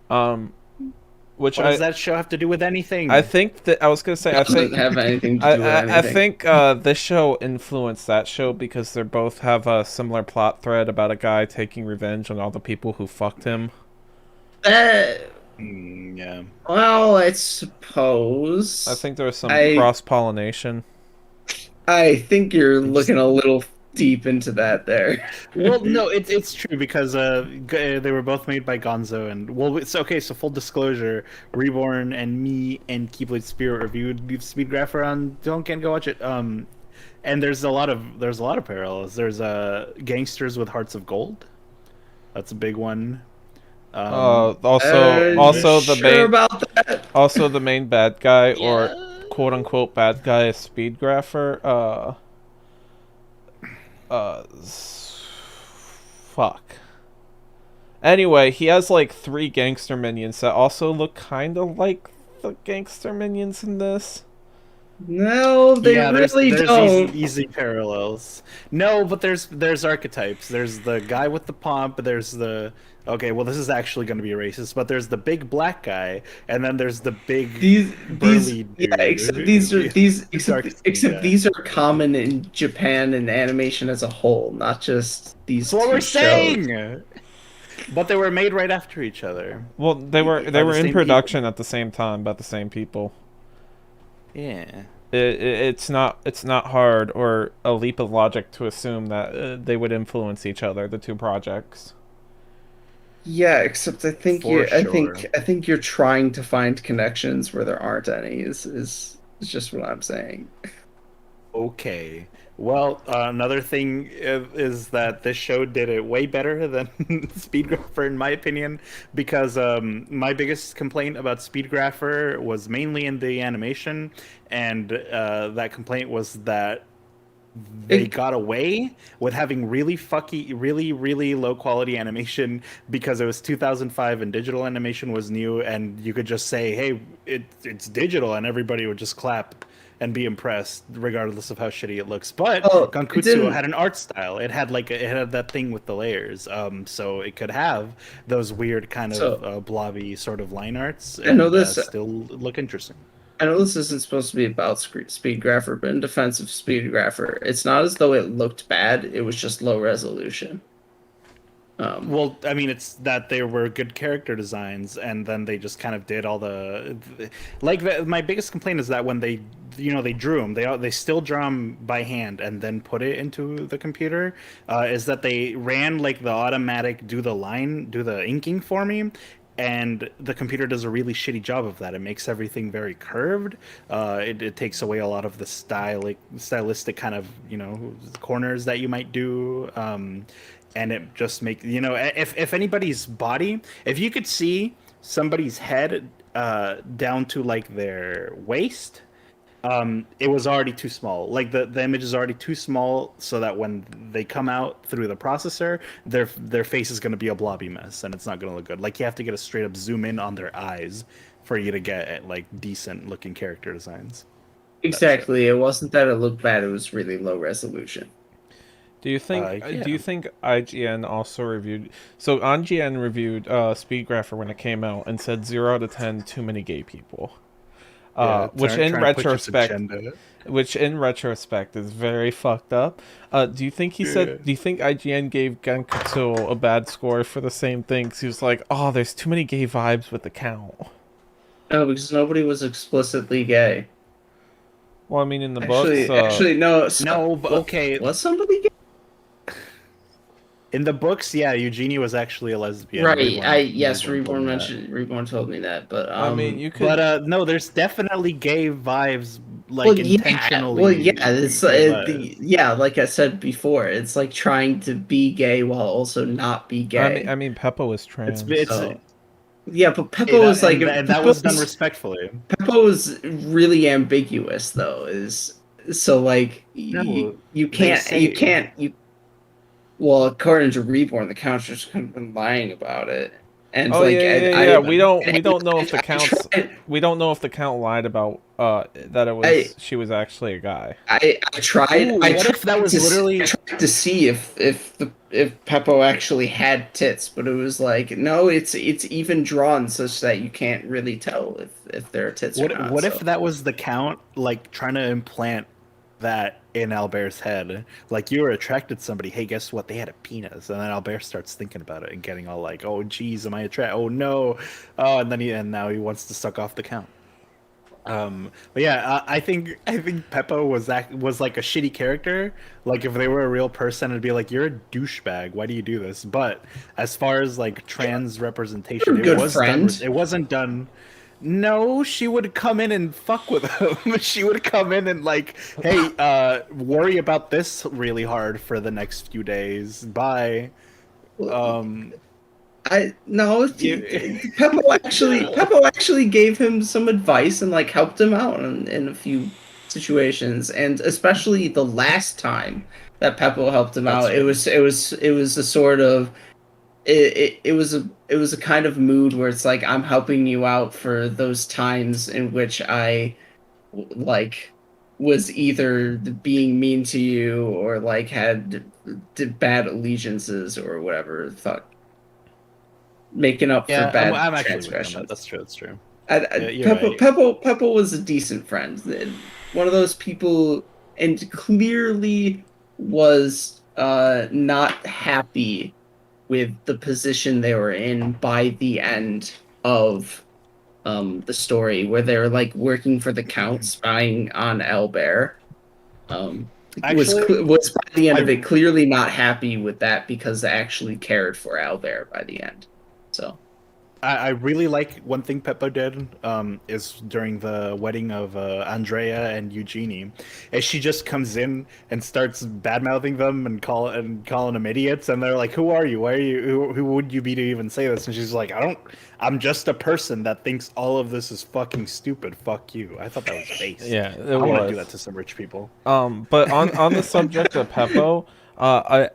Um, which What does that show have to do with I anything? think that I was gonna say It doesn't have anything to do with I anything. think this show influenced that show because they both have a similar plot thread about a guy taking revenge on all the people who fucked him. Uh, Yeah. well, I I suppose think there was some I cross pollination. I think you're It just looking a little deep into that there. Well, no, it's true because they were both made by Gonzo and well, it's okay. So full disclosure, Reborn and me and Keyblade Spirit reviewed Speedgrapher on Don't Can Go watch it. And there's a lot of parallels. There's Gangsters with Hearts of Gold. That's a big one. You Also the sure main about that? also the main bad guy or Yeah. quote unquote bad guy is Speedgrapher. Fuck. Anyway, he has like 3 gangster minions that also look kind of like the gangster minions in this. No, they Yeah, really there's don't. easy parallels. No, but there's archetypes. There's the guy with the pomp. There's the okay. Well, this is actually going to be racist, but there's the big black guy, and then there's the big These burly yeah, dude. The dark skinned except guy. these are common in Japan and animation as a whole, not just these That's what two we're shows. saying. But they were made right after each other Well, they by the were in same people. production at the same time by the same people. Yeah. It's not hard or a leap of logic to assume that they would influence each other, the two projects. Yeah, except for sure. I think you're trying to find connections where there aren't any is just what I'm saying. Okay. Well, another thing is that this show did it way better than Speedgrapher, in my opinion, because my biggest complaint about Speedgrapher was mainly in the animation, and that complaint was that they It, got away with having really low quality animation because it was 2005 and digital animation was new, and you could just say, "Hey, it's digital," and everybody would just clap and be impressed, regardless of how shitty it looks. But oh, it Gankutsuo didn't. had an art style. It had that thing with the layers, so it could have those weird kind of So blobby sort of line arts I know and this. still look interesting. I know this isn't supposed to be about Speed Grapher, but in defense of Speed Grapher, it's not as though it looked bad. It was just low resolution. Um, Well, I mean, it's that there were good character designs, and then they just kind of did all like. My biggest complaint is that when they drew them, they still draw them by hand and then put it into the computer. Is that they ran like the automatic do the inking for me, and the computer does a really shitty job of that. It makes everything very curved. It takes away a lot of the stylistic kind of corners that you might do. And it just makes if anybody's body, if you could see somebody's head down to like their waist, it was already too small. Like the image is already too small, so that when they come out through the processor, their face is going to be a blobby mess, and it's not going to look good. Like you have to get a straight up zoom in on their eyes for you to get like decent looking character designs. That shit. exactly. It wasn't that it looked bad. It was really low resolution. Do you Yeah. think IGN also reviewed? So IGN reviewed Speedgrapher when it came out and said 0 out of 10 too many gay people. Yeah, trying to push its agenda. Which in retrospect is very fucked up. Yeah. Do you think IGN gave Gankutsu a bad score for the same thing? 'Cause he was like, oh, there's too many gay vibes with the count. No, because nobody was explicitly gay. Well, I mean, in the books, Actually, no. No, but okay. Was somebody gay? In the books, yeah, Eugenie was actually a lesbian. Right. Yes, Reborn told me that. Reborn told me that, but I mean, you But could. no, there's definitely gay vibes, well, like yeah. Well, yeah. intentionally It's gay vibes. yeah. Like I said before, it's like trying to be gay while also not be gay. I mean, Peppa was trans. It's So yeah, but Peppo was like and that was done respectfully. Peppo was really ambiguous though. Is so like No, they you say can't you well according to Reborn, the Countess could have been lying about it, and Oh like yeah, yeah, I yeah. We don't know if the I counts. tried We don't know if the count lied about that it I was she was actually a guy. ooh, what if that was I literally tried to see if Peppo actually had tits, but it was like no, it's even drawn such that you can't really tell if there are tits or not. what if So that was the count, like trying to implant that in Albert's head? Like you were attracted to somebody, hey, guess what? They had a penis, and then Albert starts thinking about it and getting all like, oh geez, am I attracted? Oh no, oh, and then and now he wants to suck off the count. But yeah, I think Peppa was like a shitty character. Like if they were a real person, it'd be like you're a douchebag. Why do you do this? But as far as like trans you're representation, a good friend. It wasn't done. No, she would come in and fuck with him. She would come in and like, hey, worry about this really hard for the next few days. Bye. Um, I no, you, Peppo actually gave him some advice and like helped him out in a few situations, and especially the last time that Peppo helped him that's out, true. it was a sort of it was a kind of mood where it's like I'm helping you out for those times in which I like was either being mean to you or like had did bad allegiances or whatever thought making up for Yeah, bad I'm actually with you on that. transgressions. That's true. That's true. Yeah, you're Peppo, right. Peppo was a decent friend. One of those people, and clearly was not happy with the position they were in by the end of the story, where they were like working for the Count, spying on Albert. Um, Actually, was by the end I of it clearly not happy with that because they actually cared for Albert by the end. So I really like one thing Peppa did is during the wedding of Andrea and Eugenie, is she just comes in and starts bad mouthing them and calling them idiots, and they're like, "Who are you? Why are you? Who would you be to even say this?" And she's like, "I don't. I'm just a person that thinks all of this is fucking stupid. Fuck you." I thought that was based. Yeah, it I want to was. do that to some rich people. But on the subject of Peppo, I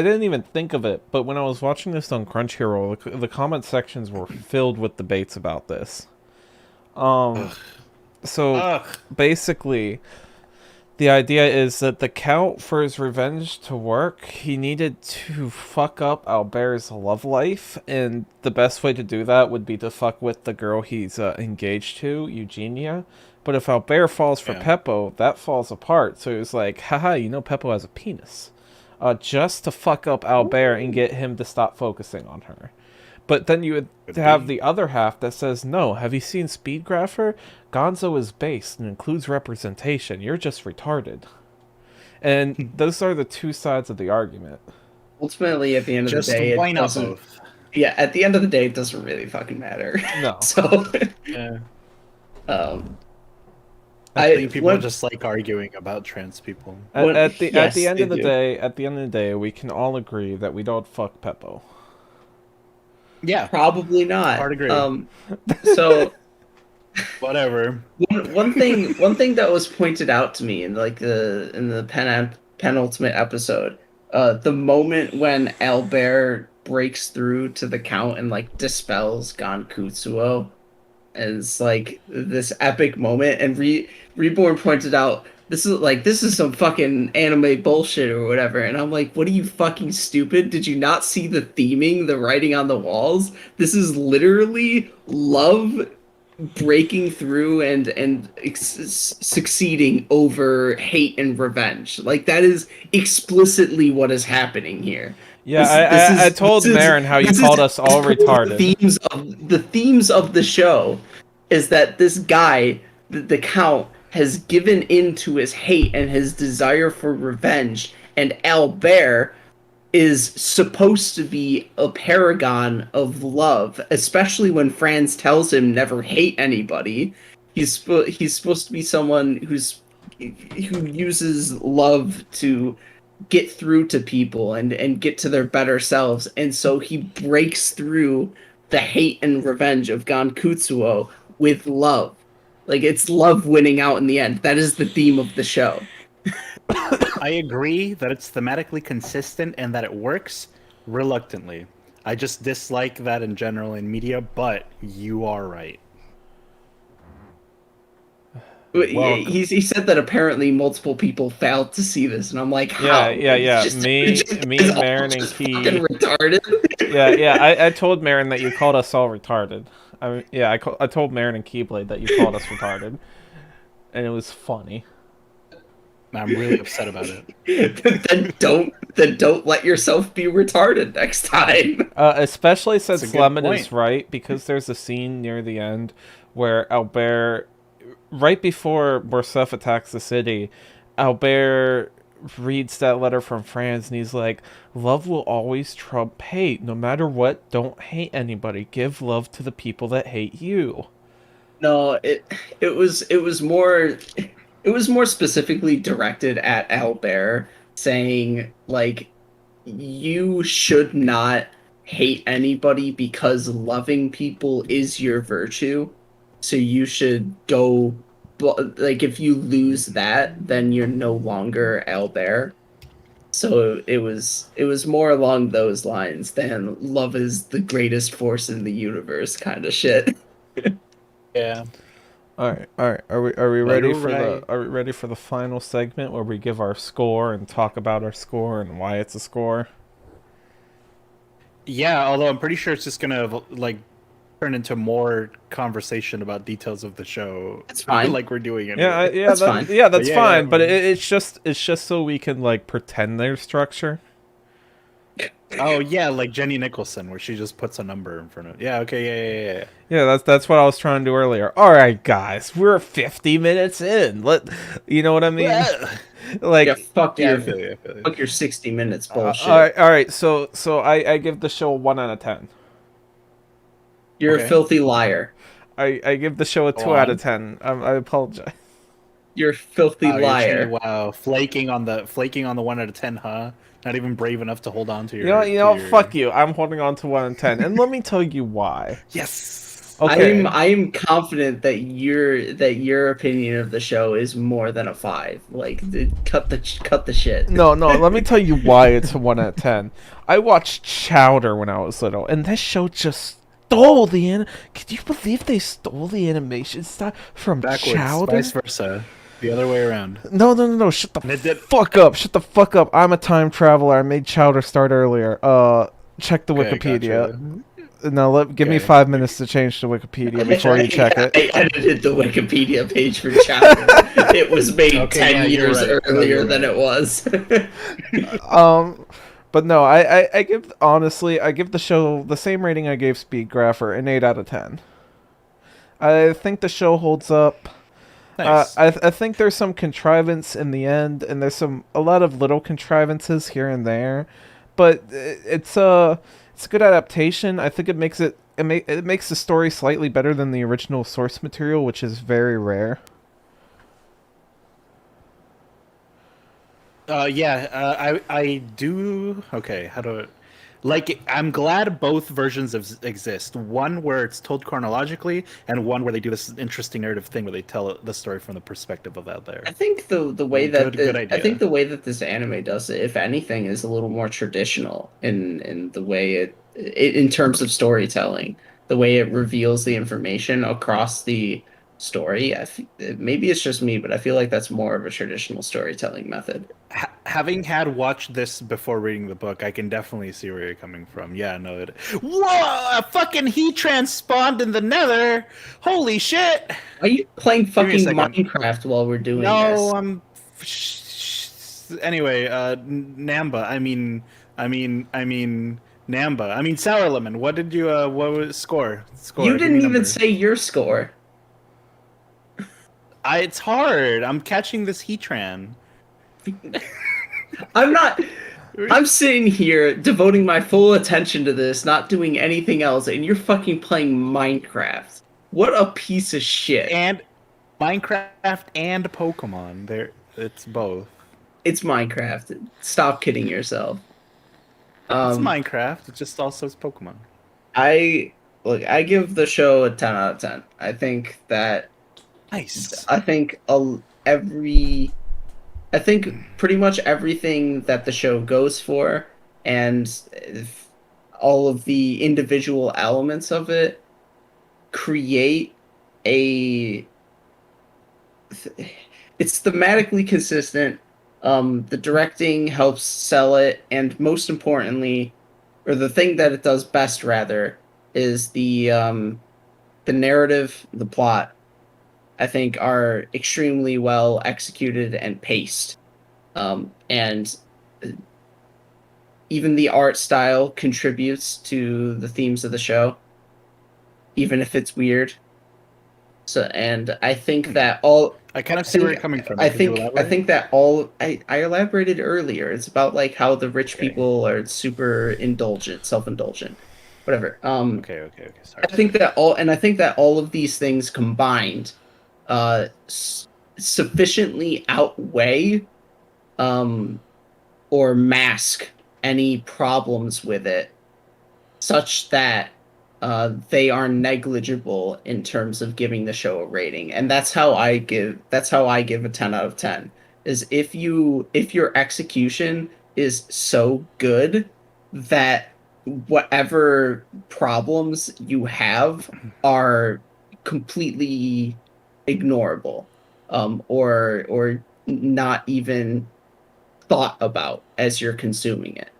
didn't even think of it, but when I was watching this on Crunchyroll, the comment sections were filled with debates about this. So Ugh. basically, the idea is that the Count, for his revenge to work, he needed to fuck up Albert's love life, and the best way to do that would be to fuck with the girl he's engaged to, Eugenia. But if Albert falls for Yeah. Peppo, that falls apart. So he was like, haha, Peppo has a penis. Just to fuck up Albert and get him to stop focusing on her. But then you would have the other half that says, no, have you seen Speedgrapher? Gonzo is based and includes representation. You're just retarded. And those are the two sides of the argument. ultimately, at the end of Just the day, why it not doesn't. both? Yeah, at the end of the day, it doesn't really fucking matter. No. So, Yeah. um, I think people just like arguing about trans people. At the yes, end they of the do. day, we can all agree that we don't fuck Peppo. Yeah, Probably not. hard agree. So Whatever. one thing that was pointed out to me in like the penultimate episode, the moment when Albert breaks through to the Count and like dispels Gankutsuo is like this epic moment, and Reborn pointed out this is some fucking anime bullshit or whatever, and I'm like, what are you, fucking stupid? Did you not see the theming, the writing on the walls? This is literally love breaking through and succeeding over hate and revenge. Like, that is explicitly what is happening here. Yeah, I told Marin how you called us all retarded. The themes of the show is that this guy, the Count, has given in to his hate and his desire for revenge, and Albert is supposed to be a paragon of love, especially when Franz tells him never hate anybody. He's supposed to be someone who uses love to get through to people and get to their better selves, and so he breaks through the hate and revenge of Gankutsuo with love. Like, it's love winning out in the end. That is the theme of the show. I agree that it's thematically consistent and that it works reluctantly. I just dislike that in general in media, but you are right. He said that apparently multiple people failed to see this, and I'm like, how? Yeah. Me, Marin, and Key. Retarded. I told Marin that you called us all retarded. I told Marin and Keyblade that you called us retarded, and it was funny. I'm really upset about it. then don't let yourself be retarded next time. Especially since Lemon point. is right, because there's a scene near the end where Albert, right before Morcef attacks the city, Albert reads that letter from Franz and he's like, love will always trump hate. No matter what, don't hate anybody. Give love to the people that hate you. No, it was more specifically directed at Albert, saying like, you should not hate anybody because loving people is your virtue. So you should go, like, if you lose that, then you're no longer Albert. So it was more along those lines than love is the greatest force in the universe kind of shit. Yeah. All right. Are we ready for the final segment where we give our score and talk about our score and why it's a score? Yeah, although I'm pretty sure it's just gonna like turn into more conversation about details of the show. That's fine. Like we're doing it. That's fine. Yeah, that's fine. Yeah. But it's just so we can like pretend there's structure. Oh yeah, like Jenny Nicholson, where she just puts a number in front of it. Yeah. Okay. Yeah. Yeah, that's what I was trying to do earlier. All right, guys, we're 50 minutes in. You know what I mean? Like, yeah, fuck Yeah, your I feel you. fuck your 60 minutes bullshit. all right. So I give the show 1 out of 10. You're a Okay. filthy liar. I give the show a Go 2 out of on. 10. I apologize. You're a filthy Wow, liar. wow, flaking on the 1 out of 10, huh? Not even brave enough to hold on to your You to know, your. fuck you. I'm holding on to 1 in 10, and let me tell you why. Yes. Okay. I'm confident that your opinion of the show is more than a 5. Like, cut the shit. No, no, let me tell you why it's a 1 out of 10. I watched Chowder when I was little, and this show just stole Could you believe they stole the animation style from Backwards, vice Chowder? versa, the other way around. No, no, no, no, shut the And it did. fuck up. Shut the fuck up. I'm a time traveler. I made Chowder start earlier. Check the Okay, Wikipedia. gotcha. No, give me Okay. 5 minutes to change the Wikipedia before you check it. I edited the Wikipedia page for Chowder. It was made Okay, 10 yeah, you're years right. No, earlier you're than right. it was. But no, I give honestly, I give the show the same rating I gave Speedgrapher, an 8 out of 10. I think the show holds up. Nice. I think there's some contrivance in the end, and there's a lot of little contrivances here and there, but it's a good adaptation. I think it makes the story slightly better than the original source material, which is very rare. Yeah, I do. Okay, how do I, like? I'm glad both versions exist. One where it's told chronologically, and one where they do this interesting narrative thing where they tell the story from the perspective of out there. I think the way Well, that good I think idea. the way that this anime does it, if anything, is a little more traditional in the way it in terms of storytelling, the way it reveals the information across the story. Maybe it's just me, but I feel like that's more of a traditional storytelling method. Having had watched this before reading the book, I can definitely see where you're coming from. Yeah, no, it. Whoa! A fucking heat spawned in the Nether. Holy shit! Are you playing Give me a fucking second. Minecraft while we're doing No, this? Anyway, Namba. Namba. I mean sour lemon. What did you? What was score? You Score. Give me didn't a even number. say your score. It's hard. I'm catching this Heatran. I'm not. I'm sitting here devoting my full attention to this, not doing anything else, and you're fucking playing Minecraft. What a piece of shit. And Minecraft and Pokemon. There, it's both. It's Minecraft. Stop kidding yourself. It's Um, Minecraft. It just also is Pokemon. I I give the show a 10 out of 10. Nice. I think every I think pretty much everything that the show goes for and all of the individual elements of it create a it's thematically consistent. The directing helps sell it, and most importantly, or the thing that it does best, rather, is the narrative, the plot. I think are extremely well executed and paced, and even the art style contributes to the themes of the show, even if it's weird. So, and I think that all I kind of see where you're coming from. Could you I elaborate? think that all I elaborated earlier. It's about like how the rich Okay. people are super indulgent, self-indulgent, whatever. Okay. Sorry. I think that all of these things combined, sufficiently outweigh, um, or mask any problems with it, such that they are negligible in terms of giving the show a rating. And that's how I give a 10 out of 10. Is if your execution is so good that whatever problems you have are completely ignorable, or not even thought about as you're consuming it,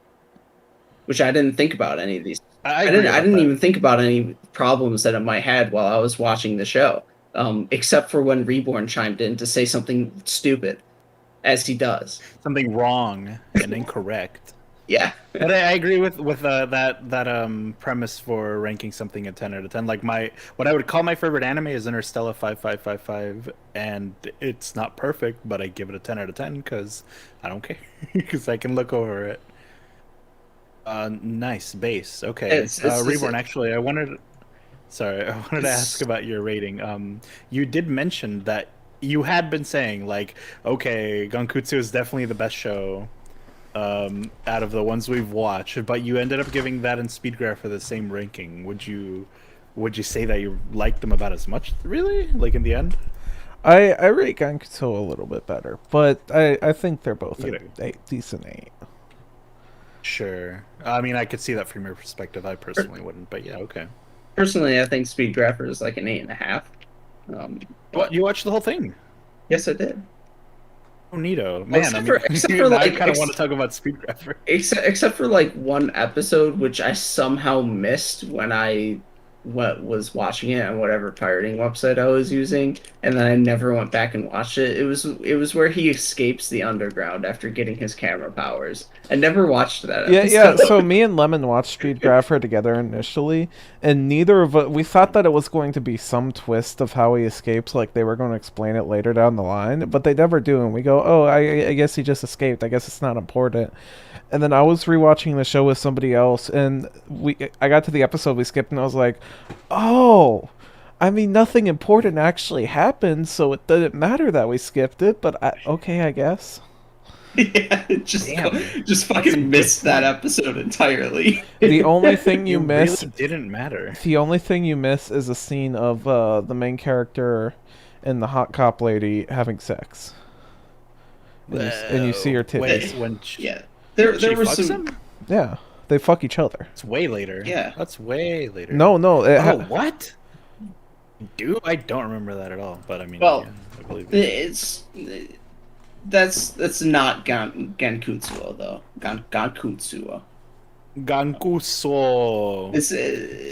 which I didn't think about any of these. I agree I about didn't that. even think about any problems that it might had while I was watching the show, except for when Reborn chimed in to say something stupid, as he does. Something wrong and incorrect. Yeah, But I agree with that premise for ranking something a 10 out of 10. Like what I would call my favorite anime is Interstellar 5555, and it's not perfect, but I give it a 10 out of 10 because I don't care because I can look over it. Nice base. Okay, it's Reborn. Actually, I wanted. Sorry, I wanted to ask It's about your rating. You did mention that you had been saying like, okay, Gankutsu is definitely the best show out of the ones we've watched, but you ended up giving that and Speedgrapher the same ranking. Would you say that you liked them about as much, really? Like in the end? I rate Gankutsu a little bit better, but I think they're both You a, know, a decent 8. sure. I mean, I could see that from your perspective. I personally wouldn't, but yeah, okay. personally, I think Speedgrapher is like an 8.5. What, But you watched the whole thing? yes, I did. Oh, neato. Well, Man, I mean, except for now I like kind of want to talk about Speedgrapher. except for like one episode which I somehow missed when I was watching it on whatever pirating website I was using, and then I never went back and watched it. It was where he escapes the underground after getting his camera powers. I never watched that Yeah, yeah. So episode. me and Lemon watched Speedgrapher together initially, and neither of us, we thought that it was going to be some twist of how he escapes, like they were going to explain it later down the line, but they never do. And we go, "Oh, I guess he just escaped. I guess it's not important." And then I was rewatching the show with somebody else, and I got to the episode we skipped, and I was like, "Oh." I mean, nothing important actually happened, so it didn't matter that we skipped it, but okay, I guess. Yeah, Damn, just that's a fucking good missed that point. episode entirely. The only thing It you really miss didn't matter. The only thing you miss is a scene of the main character and the hot cop lady having sex, and you see her Whoa. Wait, titties. when Yeah, there she was fucks some. him? Yeah, they fuck each other. It's way later. Yeah. That's way later. No, no, Oh, what? Dude, I don't remember that at all. But I mean, yeah, Well, I believe you. it's that's not Gankutsuo though. Gankutsuo. Gankuso.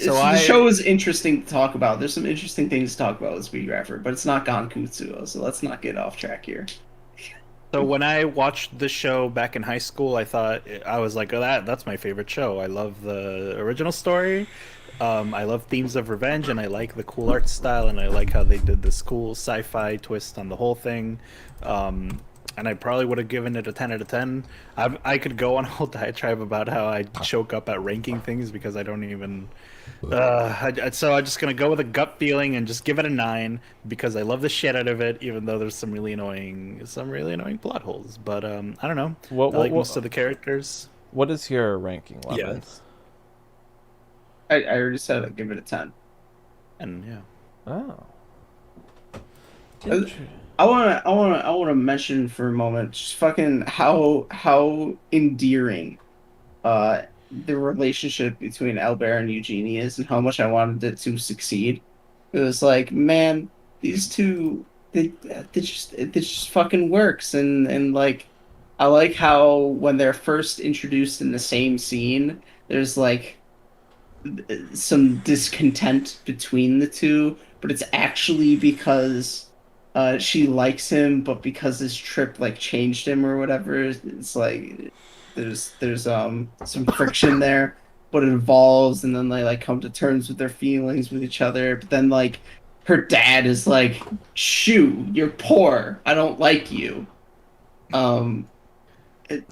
So The I show is interesting to talk about. There's some interesting things to talk about with Speedgrapher, but it's not Gankutsuo, so let's not get off track here. So when I watched the show back in high school, I was like, oh, that's my favorite show. I love the original story. I love themes of revenge, and I like the cool art style, and I like how they did this cool sci-fi twist on the whole thing. And I probably would have given it a 10 out of 10. I could go on a whole diatribe about how I choke up at ranking things because I don't even. So I'm just gonna go with a gut feeling and just give it a 9 because I love the shit out of it, even though there's some really annoying plot holes. But I don't know. What I what like most of what the characters. what is your ranking, Lemon? Yes. I already said I'd give it a 10. And yeah. Oh, Uh, I wanna mention for a moment just fucking how endearing the relationship between Albert and Eugenie is, and how much I wanted it to succeed. It was like, man, these two, they just fucking works, and like, I like how when they're first introduced in the same scene, there's like some discontent between the two, but it's actually because she likes him, but because this trip like changed him or whatever. It's like there's some friction there, but it evolves, and then they like come to terms with their feelings with each other. But then like her dad is like, "Shoo, you're poor. I don't like you." Um,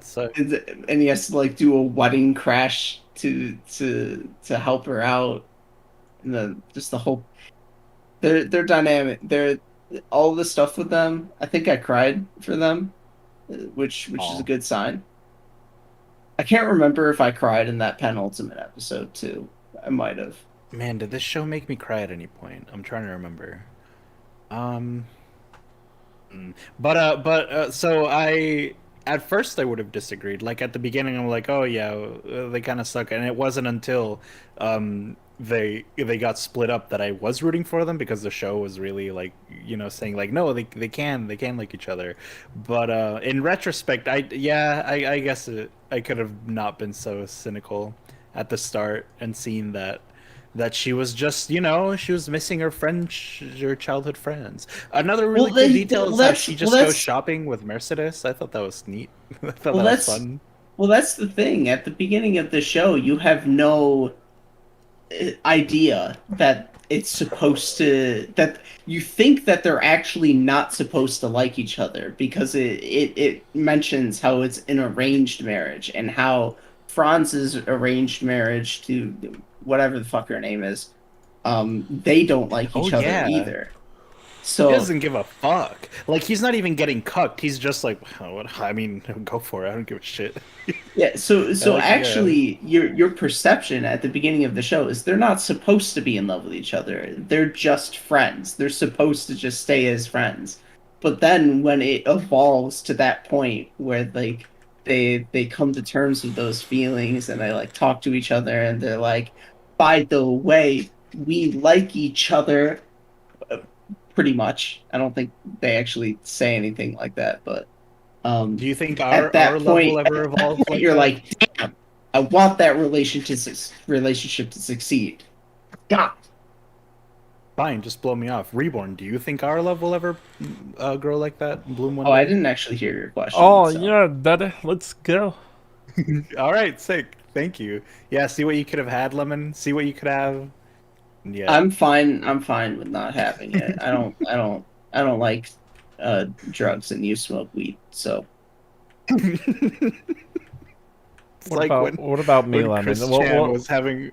So and he has to like do a wedding crash to help her out, and then just the whole they're dynamic. They're all the stuff with them. I think I cried for them, which is a oh good sign. I can't remember if I cried in that penultimate episode too. I might have. man, did this show make me cry at any point? I'm trying to remember. Um. So I at first I would have disagreed. Like at the beginning, I'm like, oh yeah, they kind of suck, and it wasn't until they got split up that I was rooting for them because the show was really like saying like no they can like each other. But in retrospect, I guess I could have not been so cynical at the start and seen that she was just, she was missing her childhood friends. Another Well, really cool then, detail well, is how that's she well, just goes that's shopping with Mercedes. I thought that was neat. I thought well, that was that's fun. well, that's the thing. At the beginning of the show, you have no idea that it's supposed to that you think that they're actually not supposed to like each other because it mentions how it's an arranged marriage and how Franz's arranged marriage to whatever the fuck her name is they don't like Oh each other yeah. either. He So doesn't give a fuck. Like, he's not even getting cucked. He's just like, oh, what? I mean, go for it. I don't give a shit. yeah, so Like, yeah. actually your perception at the beginning of the show is they're not supposed to be in love with each other. They're just friends. They're supposed to just stay as friends. But then when it evolves to that point where like they come to terms with those feelings and they like talk to each other and they're like, by the way, we like each other pretty much. I don't think they actually say anything like that, but Do you think at our that love will point, ever evolve like you're that? like, damn, I want that relationship to succeed. God, Fine, just blow me off. Reborn, do you think our love will ever grow like that and bloom one oh, I day? didn't actually hear your question, Oh so yeah, daddy, let's go. All right, sick. Thank you. Yeah, see what you could have had, Lemon. See what you could have. Yeah. I'm fine. I'm fine with not having it. I don't like drugs, and you smoke weed, so It's like What about me, when Lemon? Chris What Chan what was having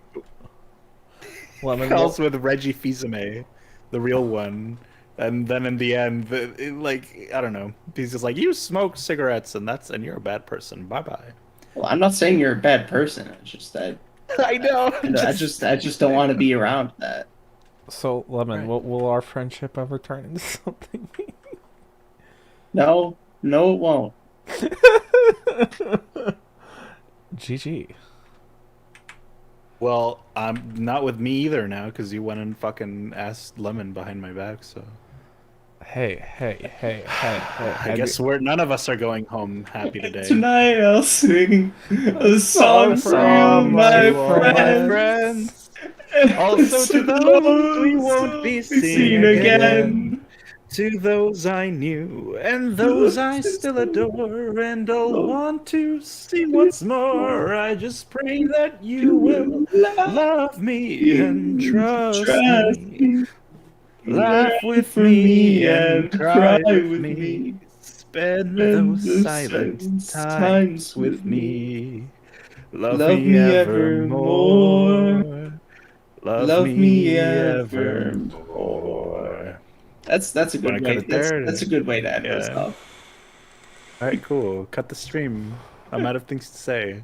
Lemon? calls What with Reggie Fils-Aimé, the real one, and then in the end, like, I don't know, he's just like, you smoke cigarettes and you're a bad person. Bye bye. well, I'm not saying you're a bad person. It's just that I know. I just don't want to be around that. So, Lemon, Right. what will our friendship ever turn into something? No, no, it won't. GG. Well, not with me either now because you went and fucking asked Lemon behind my back. So Hey. I guess none of us are going home happy today. Tonight I'll sing a song song for you, from my my To all my friends. friends, also to those we won't be Be seeing seen again. again. To those I knew and those I still adore and I'll Oh, want to see once more. I just pray that you you will will love love me and me, trust trust me. me, Laugh laugh with for me me and and cry cry with with me. me. Spend those Spend the silent silence times times with with me. me. Love Love me me evermore. evermore. Love Love me me evermore. evermore. That's a Want good to cut way. it there? That's a good way to end this Yeah. off. All right, cool. Cut the stream. I'm out of things to say.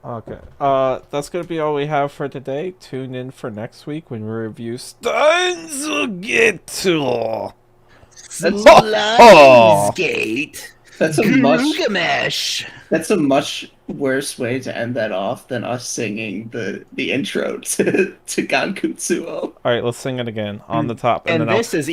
Okay. That's gonna be all we have for today. Tune in for next week when we review Steins Gate. That's Lionsgate. that's a much Gilgamesh. that's a much worse way to end that off than us singing the intro to Gankutsuo. All right, let's sing it again on the top, and then And I'll this is